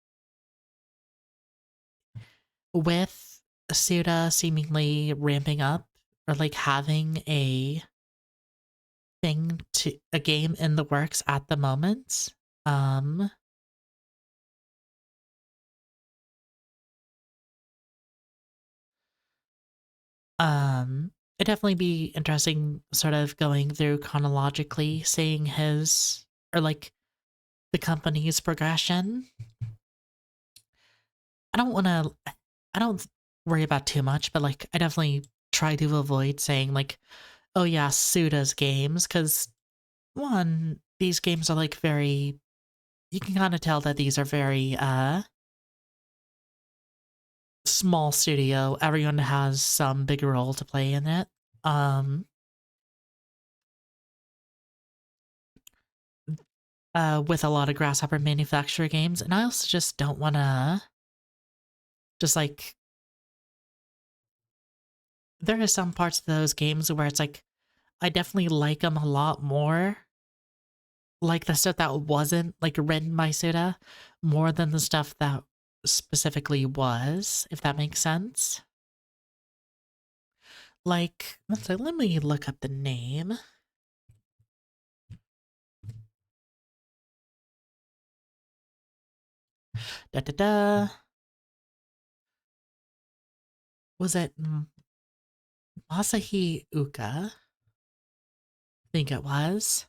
with Suda seemingly ramping up or like having a game in the works at the moment, um it'd definitely be interesting sort of going through chronologically, seeing his or like the company's progression. I don't want to I don't worry about too much, but like I definitely try to avoid saying like, oh yeah, Suda's games, because one, these games are like very, you can kind of tell that these are very small studio. Everyone has some big role to play in it. Um with a lot of Grasshopper manufacturer games, and I also just don't want to just like there are some parts of those games where it's like I definitely like them a lot more, like the stuff that wasn't like written by Suda, more than the stuff that specifically was, if that makes sense. Like, let's say, let me look up the name. Da da da. Was it Masahi Uka? I think it was.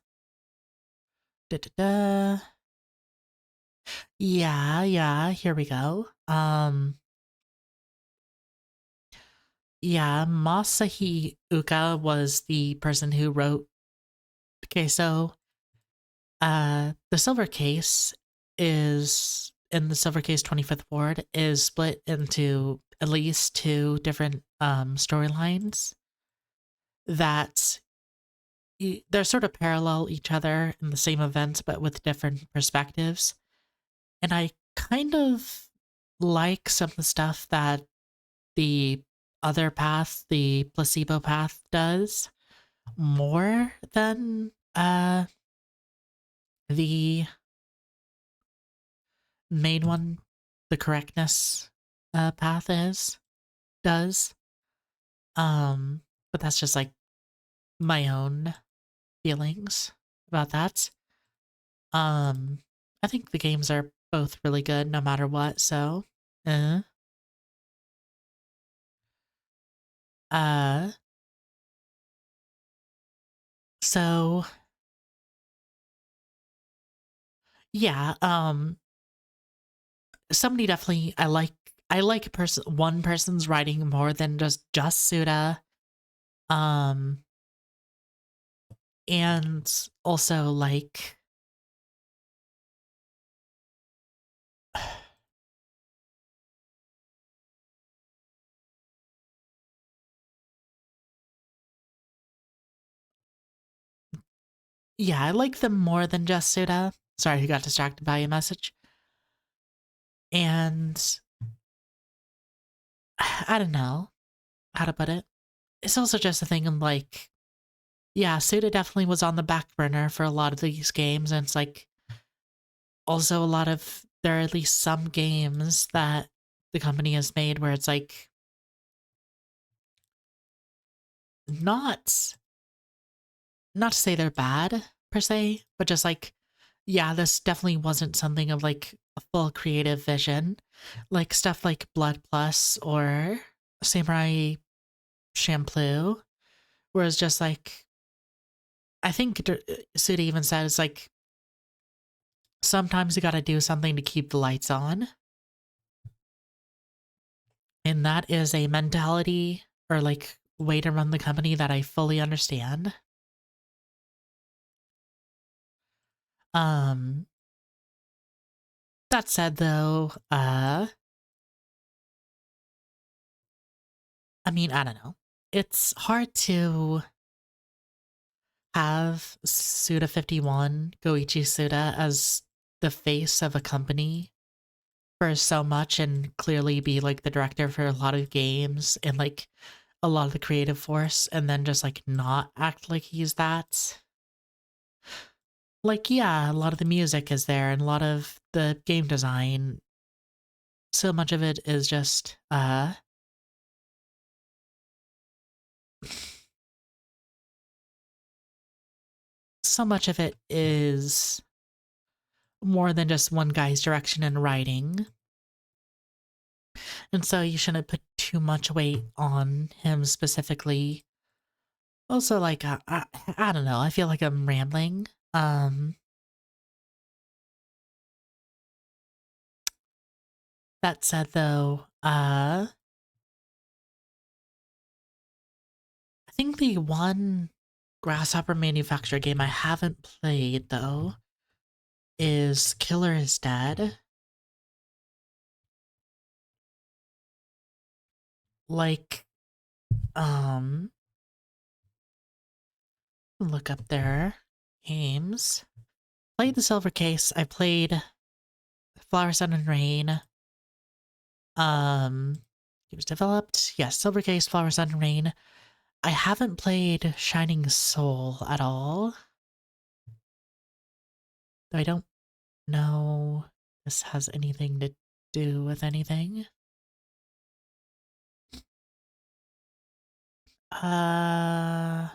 Da da da. Yeah, yeah, here we go. Yeah, Masahi Uka was the person who wrote. Okay, so the Silver Case is in the Silver Case 25th Ward is split into at least two different storylines that they're sort of parallel each other in the same events but with different perspectives. And I kind of like some of the stuff that the other path, the placebo path, does more than the main one, the correctness path does. But that's just like my own feelings about that. Um, I think the games are both really good no matter what, so uh uh so yeah, somebody definitely I like one person's writing more than just Suda. Um and also like yeah, I like them more than just Suda. Sorry, who got distracted by a message. And I don't know how to put it. It's also just a thing of like, yeah, Suda definitely was on the back burner for a lot of these games, and it's like also a lot of there are at least some games that the company has made where it's like not not to say they're bad per se, but just like, yeah, this definitely wasn't something of like a full creative vision. Like stuff like Blood Plus or Samurai Champloo, where it's just like, I think Suda even said it's like, sometimes you gotta do something to keep the lights on. And that is a mentality or like way to run the company that I fully understand. Um, that said though, I mean, I don't know. It's hard to have Suda 51, Goichi Suda, as the face of a company for so much and clearly be like the director for a lot of games and like a lot of the creative force and then just like not act like he's that. Like, yeah, a lot of the music is there and a lot of the game design. So much of it is just, so much of it is more than just one guy's direction and writing. And so you shouldn't put too much weight on him specifically. Also, like, I don't know. I feel like I'm rambling. Um, that said, though, I think the one Grasshopper Manufacturer game I haven't played though is Killer is Dead. Like, um, look up their games. Played the Silver Case. I played Flower, Sun, and Rain. Um, it was developed. Yes, Silver Case, Flower, Sun, and Rain. I haven't played Shining Soul at all. Though I don't know this has anything to do with anything. Uh,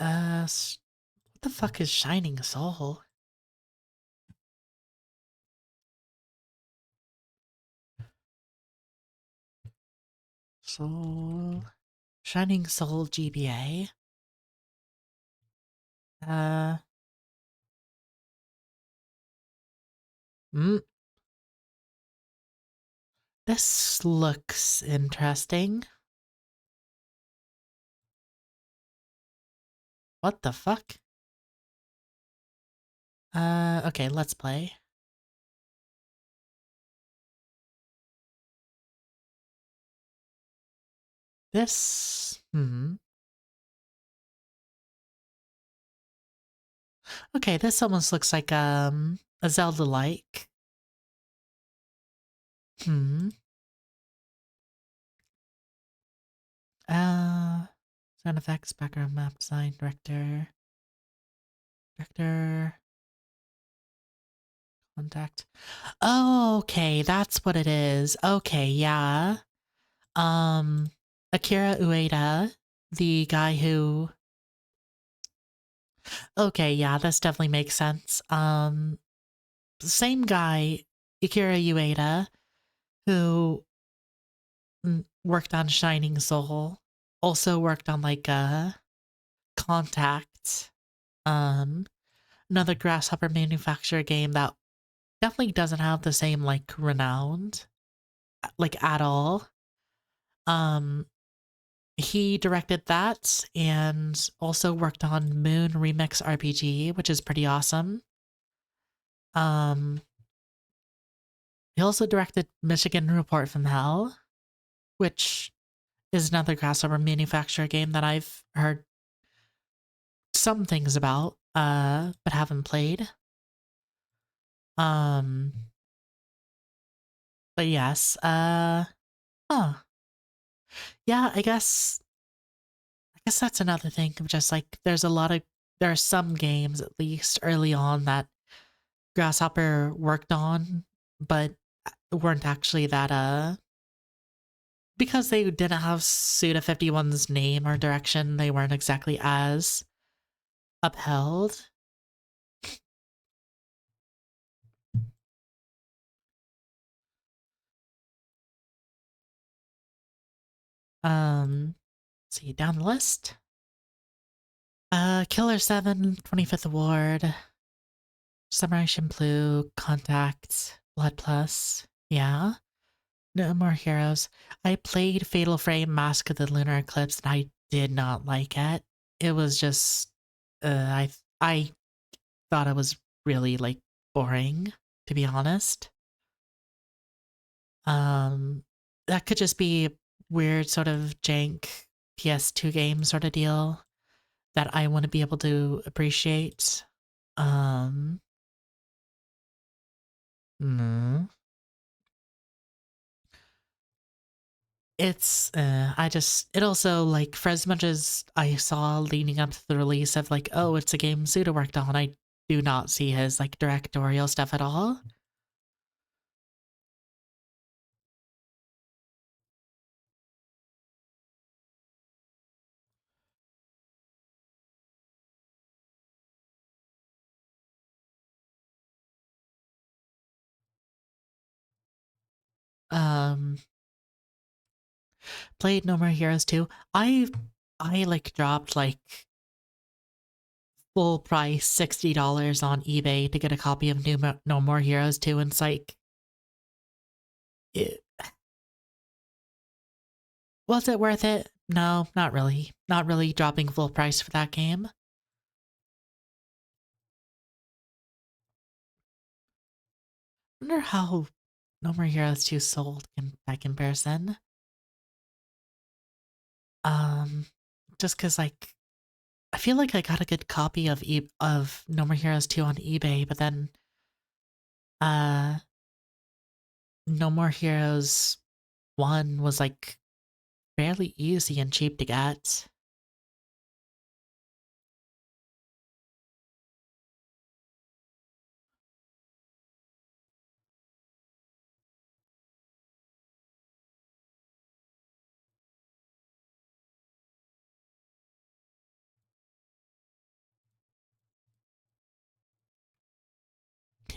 what the fuck is Shining Soul? Soul. Shining Soul GBA. Uh, mm, this looks interesting. What the fuck? Okay, let's play. This. Okay, this almost looks like a Zelda-like. Hmm. Uh, Sound effects, background map design, director. Contact. Oh, okay, that's what it is. Okay, yeah. Um, Akira Ueda, the guy who. Okay, yeah, this definitely makes sense. Same guy, Akira Ueda, who worked on Shining Soul, also worked on like Contact, um, another Grasshopper manufacturer game that definitely doesn't have the same like renowned like at all. Um, he directed that and also worked on Moon Remix RPG, which is pretty awesome. Um, he also directed Michigan Report from Hell, which is another Grasshopper manufacturer game that I've heard some things about, but haven't played. Um, but yes, huh. Yeah, I guess that's another thing of just like there are some games at least early on that Grasshopper worked on, but weren't actually that because they didn't have Suda 51's name or direction, they weren't exactly as upheld. Let's see down the list. Killer 7, 25th Award, Samurai Champloo, Contact, Blood Plus. Yeah. No More Heroes. I played Fatal Frame Mask of the Lunar Eclipse and I did not like it. It was just I thought it was really like boring, to be honest. Um that could just be a weird sort of jank PS2 game sort of deal that I want to be able to appreciate. Um mm, it's I just it also like for as much as I saw leading up to the release of like, oh, it's a game Suda worked on, I do not see his like directorial stuff at all. Um Played No More Heroes 2. I like dropped like full price $60 on eBay to get a copy of No More Heroes 2 and it's like it, was it worth it? No, not really. Not really dropping full price for that game. I wonder how No More Heroes 2 sold in by comparison. Um just cuz like I feel like I got a good copy of of No More Heroes 2 on eBay, but then uh No More Heroes 1 was like fairly easy and cheap to get.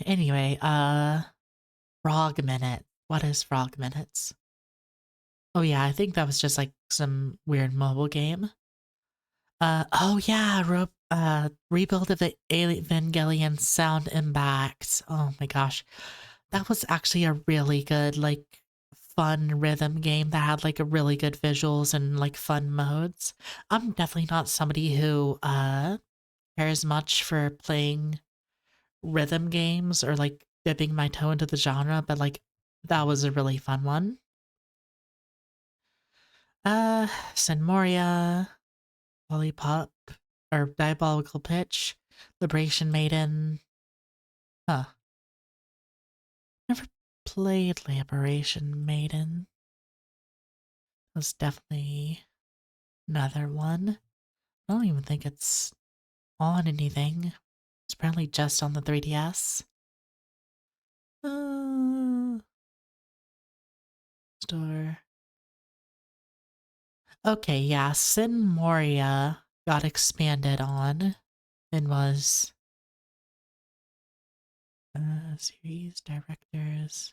Anyway, Frog Minute. What is Frog Minutes? Oh yeah, I think that was just like some weird mobile game. Oh yeah, Rebuild of the Evangelion Sound Impact. Oh my gosh. That was actually a really good, like, fun rhythm game that had like a really good visuals and like fun modes. I'm definitely not somebody who cares much for playing rhythm games or like dipping my toe into the genre, but like that was a really fun one. Uh Senmoria, Lollipop, or Diabolical Pitch, Liberation Maiden. Huh. Never played Liberation Maiden. Was definitely another one. I don't even think it's on anything. It's apparently just on the 3DS. Store. Okay, yeah, Sin Moria got expanded on and was series directors.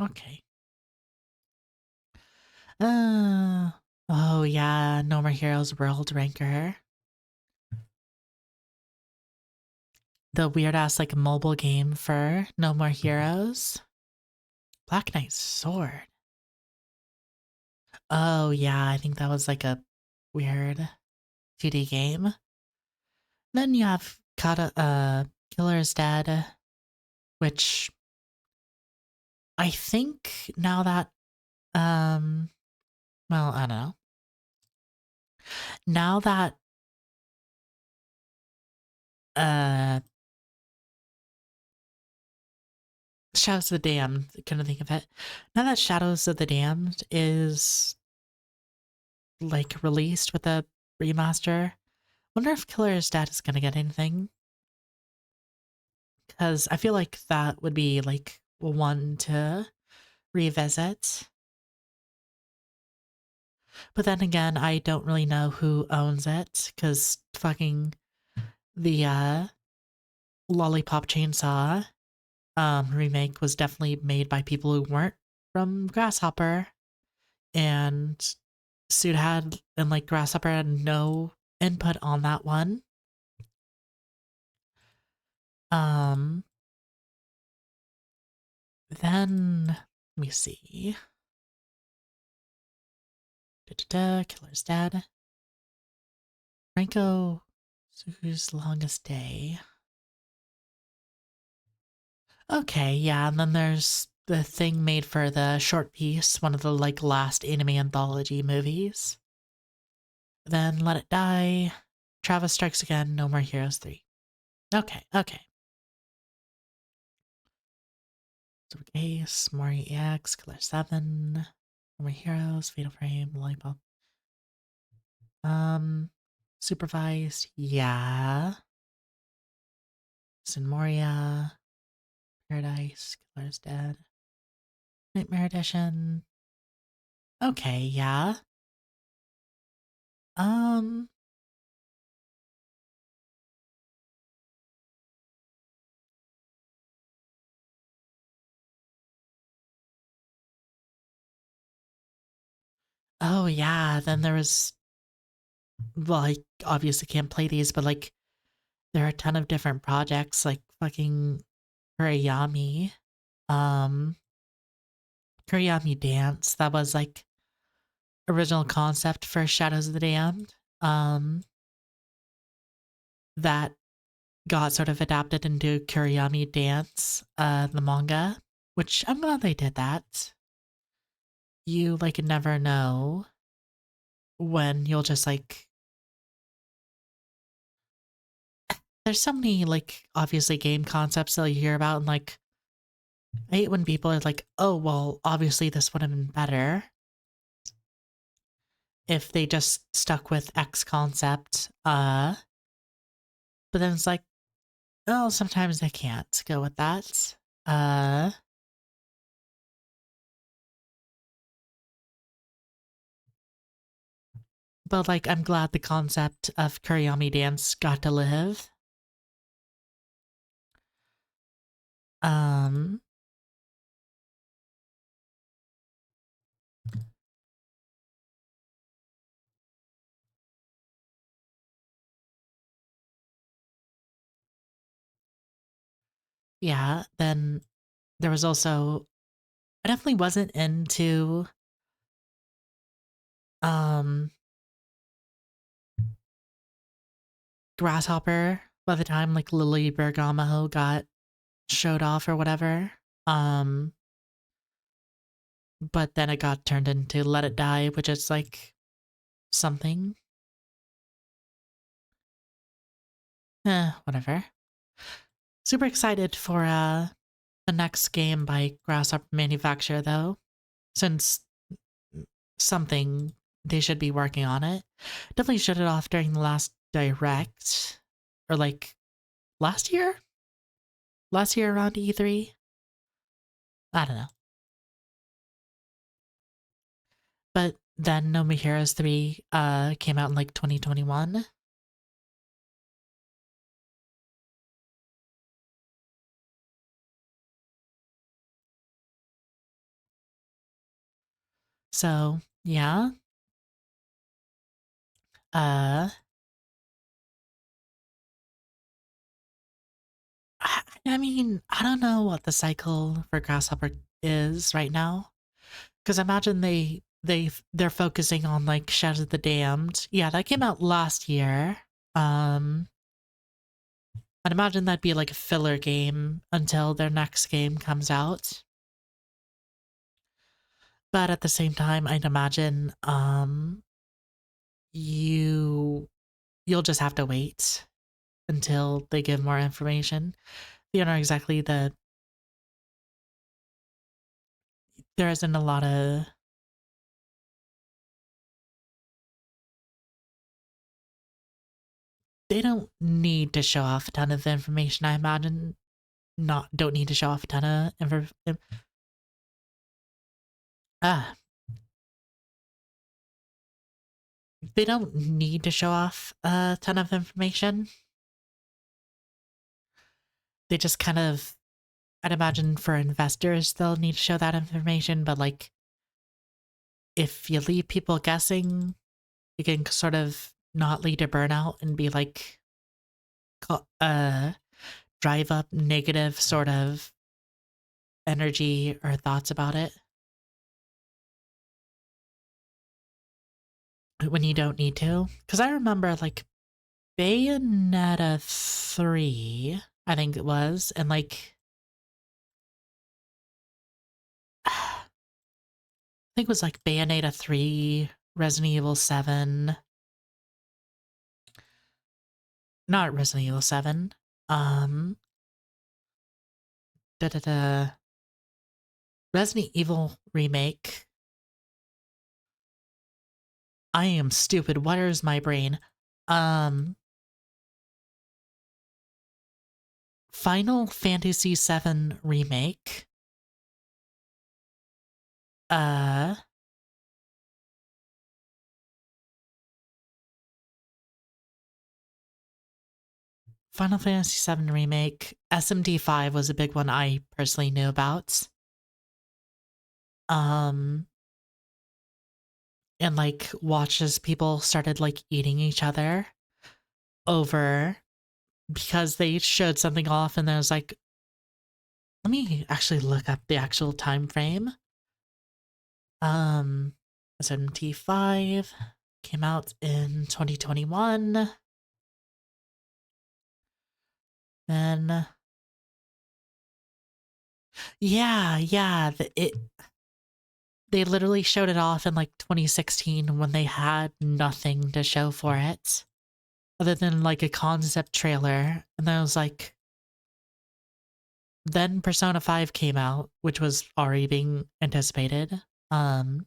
Okay. Uh oh yeah, No More Heroes World Ranker. The weird ass like mobile game for No More Heroes. Black Knight Sword. Oh yeah, I think that was like a weird 2D game. Then you have Killer's Dead, which I think now that well, I don't know. Now that uh Shadows of the Damned, couldn't think of it. Now that Shadows of the Damned is like released with a remaster, wonder if Killer's Dead is gonna get anything. Because I feel like that would be like one to revisit. But then again, I don't really know who owns it because fucking the Lollipop Chainsaw remake was definitely made by people who weren't from Grasshopper, and Suit had and like Grasshopper had no input on that one. Um then let me see. Killer's Dead. Franco Suku's Longest Day. Okay, yeah, and then there's the thing made for the short piece, one of the like last anime anthology movies. Then Let It Die, Travis Strikes Again, No More Heroes 3. Okay, okay. Super Case, Mori EX, Killer 7, No More Heroes, Fatal Frame, Lollipop. Supervised, yeah. Sin Moria, Paradise, Killer's Dead. Nightmare Edition. Okay, yeah. Um, oh yeah, then there was, well, I obviously can't play these, but like there are a ton of different projects like fucking Kurayami. Um Kurayami Dance, that was like original concept for Shadows of the Damned. That got sort of adapted into Kurayami Dance, the manga, which I'm glad they did that. You like never know when you'll just like there's so many like obviously game concepts that you hear about and like I hate when people are like, oh well obviously this would have been better if they just stuck with X concept. But then it's like, oh sometimes they can't go with that. Uh but like I'm glad the concept of Kuriyami dance got to live. Um yeah, then there was also I definitely wasn't into um Grasshopper by the time like Lily Bergamo got showed off or whatever. Um but then it got turned into Let It Die, which is like something. Whatever. Super excited for the next game by Grasshopper Manufacturer though, since something they should be working on it. Definitely shut it off during the last direct or like last year? Last year around E3. I don't know. But then No More Heroes 3 came out in like 2021. So, yeah. Uh I mean, I don't know what the cycle for Grasshopper is right now. Because imagine they're focusing on like Shadow of the Damned. Yeah, that came out last year. Um, I'd imagine that'd be like a filler game until their next game comes out. But at the same time, I'd imagine you you'll just have to wait until they give more information. You know exactly there isn't a lot of they don't need to show off a ton of information. I imagine not don't need to show off a ton of ah they don't need to show off a ton of information. They just kind of, I'd imagine for investors, they'll need to show that information. But like, if you leave people guessing, you can sort of not lead to burnout and be like, drive up negative sort of energy or thoughts about it when you don't need to. Because I remember like Bayonetta 3, I think it was, and like I think it was like Bayonetta 3, Resident Evil 7. Not Resident Evil 7. Um da da da Resident Evil remake. I am stupid. Where is my brain? Um Final Fantasy 7 remake. Uh Final Fantasy 7 remake. SMT5 was a big one I personally knew about. Um and like watches people started like eating each other over because they showed something off and then I was like, let me actually look up the actual time frame. Um SMT5 came out in 2021. Then yeah, they literally showed it off in like 2016 when they had nothing to show for it other than like a concept trailer. And then I was like, then Persona 5 came out, which was already being anticipated. Um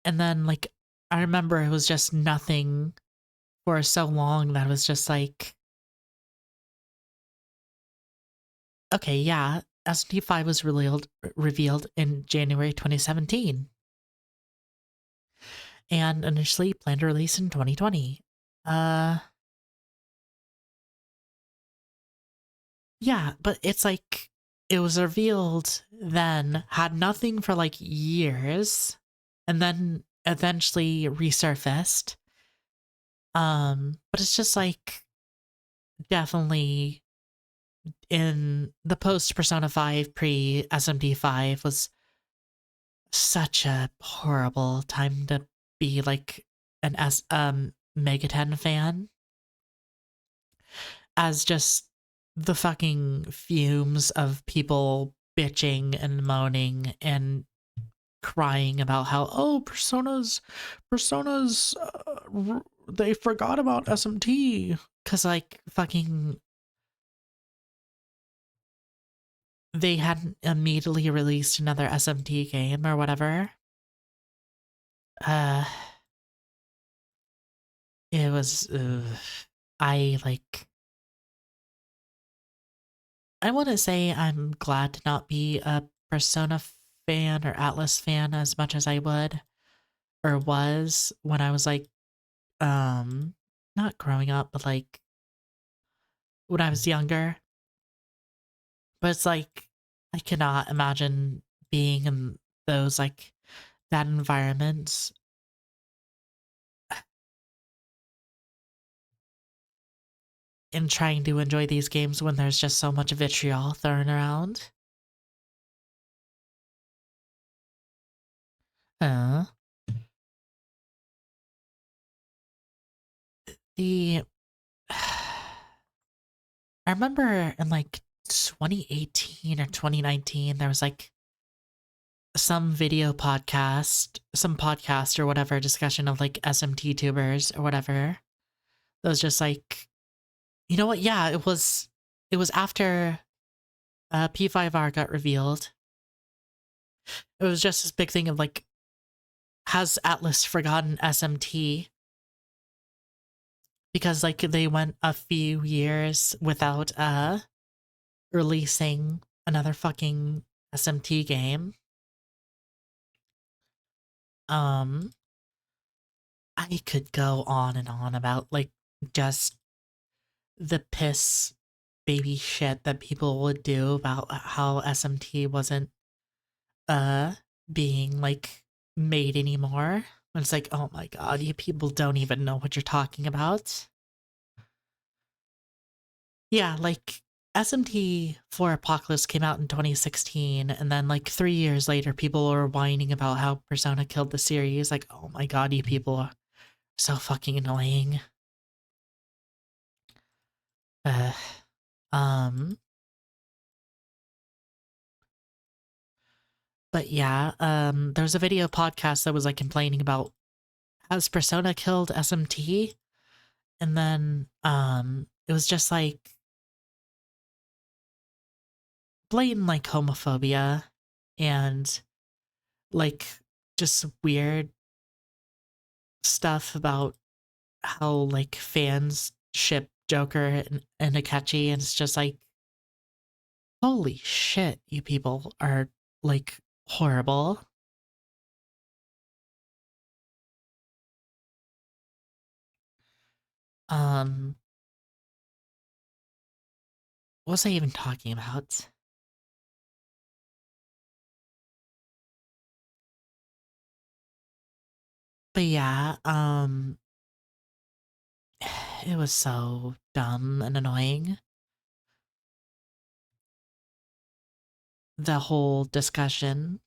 and then like I remember it was just nothing for so long that was just like, okay, yeah, SMT5 was revealed in January 2017 and initially planned to release in 2020. Uh Yeah, but it's like it was revealed then, had nothing for like years, and then eventually resurfaced. But it's just like definitely in the post Persona 5 pre SMD5 was such a horrible time to be like an Megaten fan, as just the fucking fumes of people bitching and moaning and crying about how, oh, personas they forgot about SMT because like fucking they hadn't immediately released another SMT game or whatever. uh it was I I want to say I'm glad to not be a Persona fan or Atlas fan as much as I would or was when I was um not growing up, but when I was younger. But it's I cannot imagine being in those that environments and trying to enjoy these games when there's just so much vitriol thrown around. Uh, the I remember in 2018 or 2019 there was some video podcast, some podcast or whatever discussion of SMT tubers or whatever. That was just you know what? Yeah, it was after P5R got revealed. It was just this big thing of has Atlas forgotten SMT? Because they went a few years without releasing another fucking SMT game. Um I could go on and on about just the piss baby shit that people would do about how SMT wasn't uh being made anymore. And it's oh my god, you people don't even know what you're talking about. Yeah, SMT 4 Apocalypse came out in 2016, and then 3 years later, people were whining about how Persona killed the series. Oh my god, you people are so fucking annoying. Uh, um, but yeah, there was a video podcast that was complaining about has Persona killed SMT? And then it was just blatant homophobia and like just weird stuff about how fans ship Joker and Akechi, and it's just holy shit, you people are horrible. Um, what was I even talking about? But yeah, it was so dumb and annoying. The whole discussion.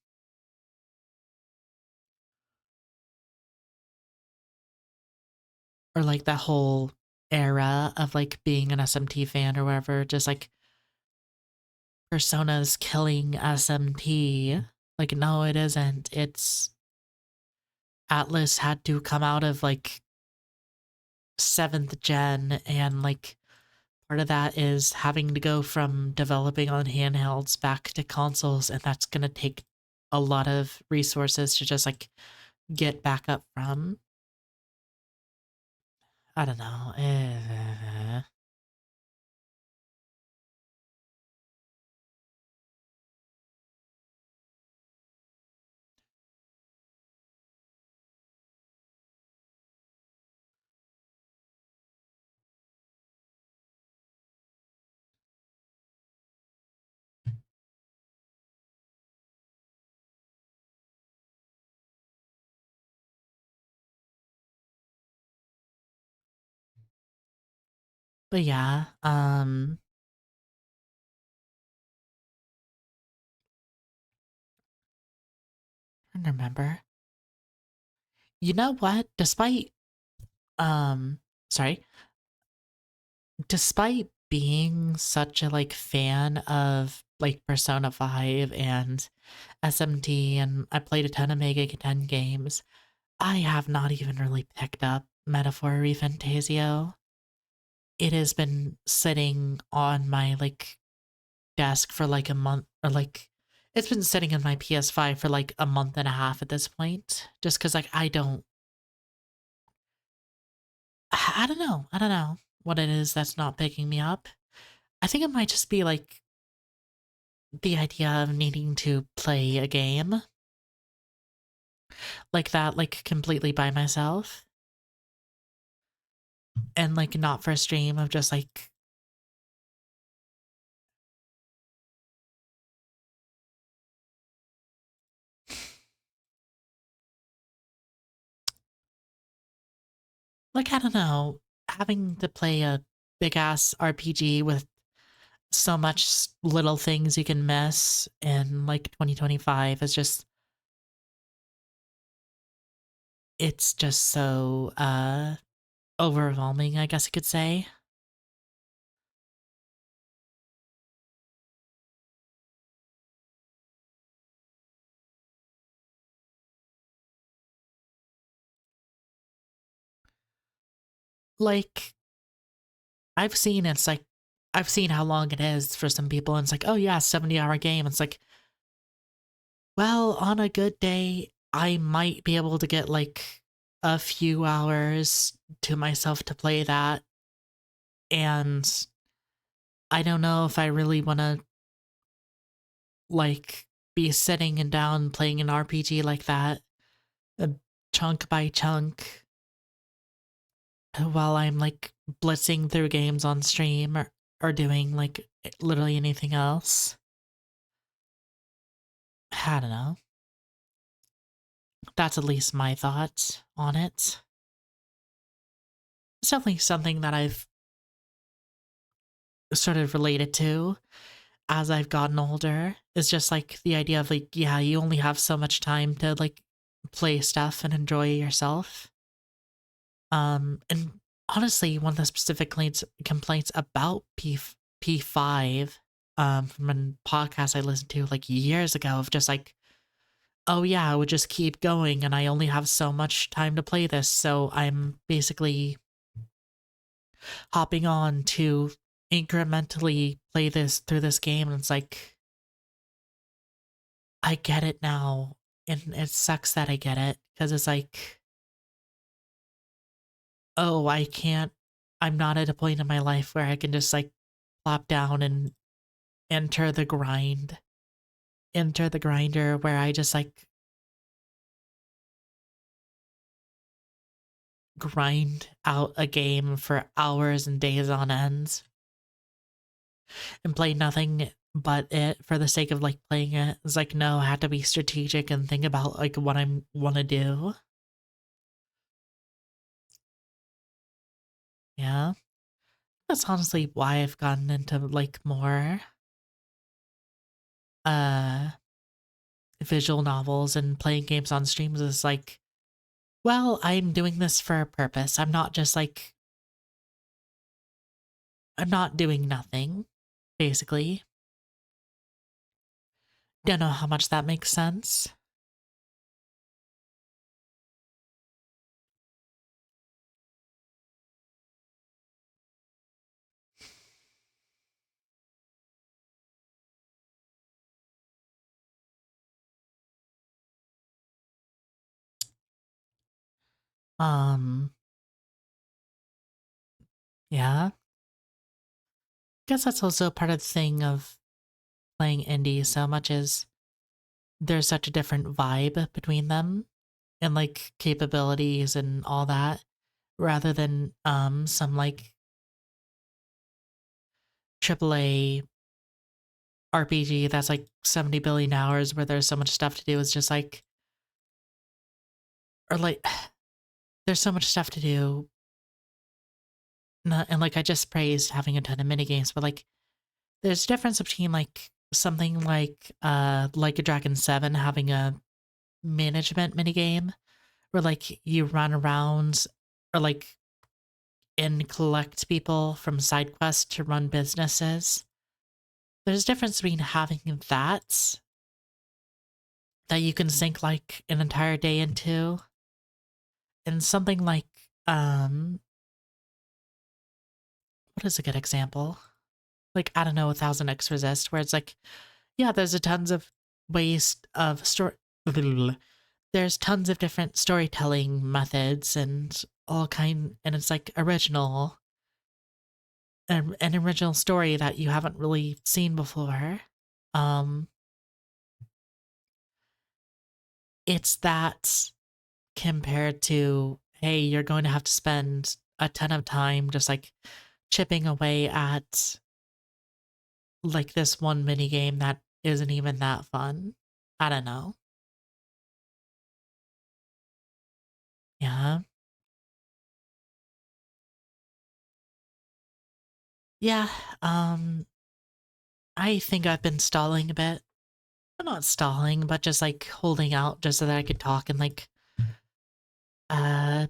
Or that whole era of being an SMT fan or whatever, just Persona's killing SMT. No, it isn't. It's Atlas had to come out of seventh gen, and part of that is having to go from developing on handhelds back to consoles, and that's gonna take a lot of resources to just get back up from. I don't know. But yeah, I don't remember. You know what? Um, sorry, despite being such a fan of Persona 5 and SMT, and I played a ton of Mega 10 games, I have not even really picked up Metaphor ReFantasio. It has been sitting on my desk for a month, or it's been sitting in my PS5 for a month and a half at this point, just because I don't know. I don't know. what it is that's not picking me up. I think it might just be like the idea of needing to play a game like that, like completely by myself, and like not for a stream of just like I don't know, having to play a big ass RPG with so much little things you can miss in like 2025 is just, it's just so overwhelming, I guess you could say. Like I've seen it's like I've seen how long it is for some people and it's like, "Oh yeah, 70-hour game." It's like, well, on a good day, I might be able to get like a few hours to myself to play that, and I don't know if I really want to like be sitting and down playing an RPG like that, uh, chunk by chunk, while I'm like blitzing through games on stream or doing like literally anything else. I don't know. That's at least my thoughts on it. It's definitely something that I've sort of related to as I've gotten older. It's just like the idea of like, yeah, you only have so much time to like play stuff and enjoy yourself. And honestly, one of the specific complaints about P5 from a podcast I listened to like years ago of just like, oh yeah, I would just keep going and I only have so much time to play this. So I'm basically hopping on to incrementally play this through this game. And it's like, I get it now. And it sucks that I get it because it's like, oh, I can't, I'm not at a point in my life where I can just like plop down and enter the grind, enter the grinder where I just like grind out a game for hours and days on ends and play nothing but it for the sake of like playing it. It's like, no, I have to be strategic and think about like what I want to do. Yeah. That's honestly why I've gotten into like more uh visual novels and playing games on streams is like, well, I'm doing this for a purpose. I'm not just like, I'm not doing nothing, basically. Don't know how much that makes sense. Um, yeah. Guess that's also part of the thing of playing indie so much is there's such a different vibe between them and like capabilities and all that rather than some like AAA RPG that's like 70 billion hours where there's so much stuff to do. It's just like, or like there's so much stuff to do. And like I just praised having a ton of mini games, but like there's a difference between like something like a Dragon 7 having a management minigame where like you run around or like and collect people from side quests to run businesses. There's a difference between having that you can sink like an entire day into and something like um what is a good example? Like I don't know, 1000x resist, where it's like, yeah, there's a tons of ways of story. There's tons of different storytelling methods and all kind, and it's like original. an original story that you haven't really seen before. Um, it's that compared to, hey, you're going to have to spend a ton of time just like chipping away at like this one mini game that isn't even that fun. I don't know. Yeah. Yeah. Um, I think I've been stalling a bit. Well, not stalling, but just like holding out just so that I could talk and like uh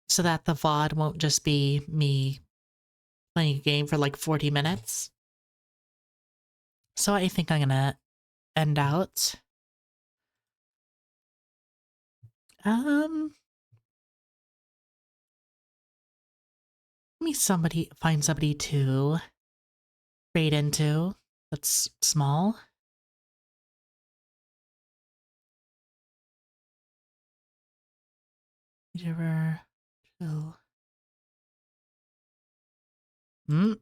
so that the VOD won't just be me playing a game for like 40 minutes. So I think I'm gonna end out. Um Let me somebody find somebody to trade into that's small. Did you ever chill? Hmm.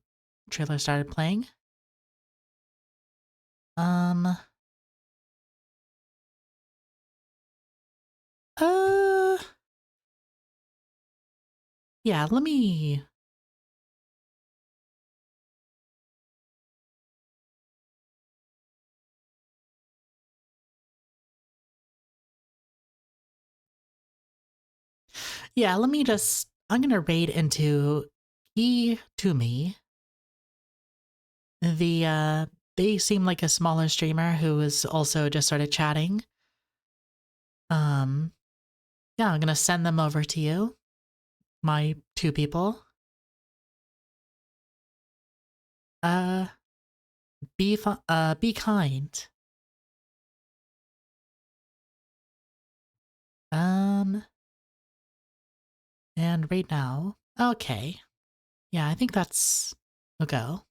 Trailer started playing. Um uh yeah, let me let me just I'm gonna raid into Key to Me. They seem like a smaller streamer who has also just started chatting. Um yeah, I'm gonna send them over to you. My two people. Uh be kind. Um and right now. Okay. Yeah, I think that's a go.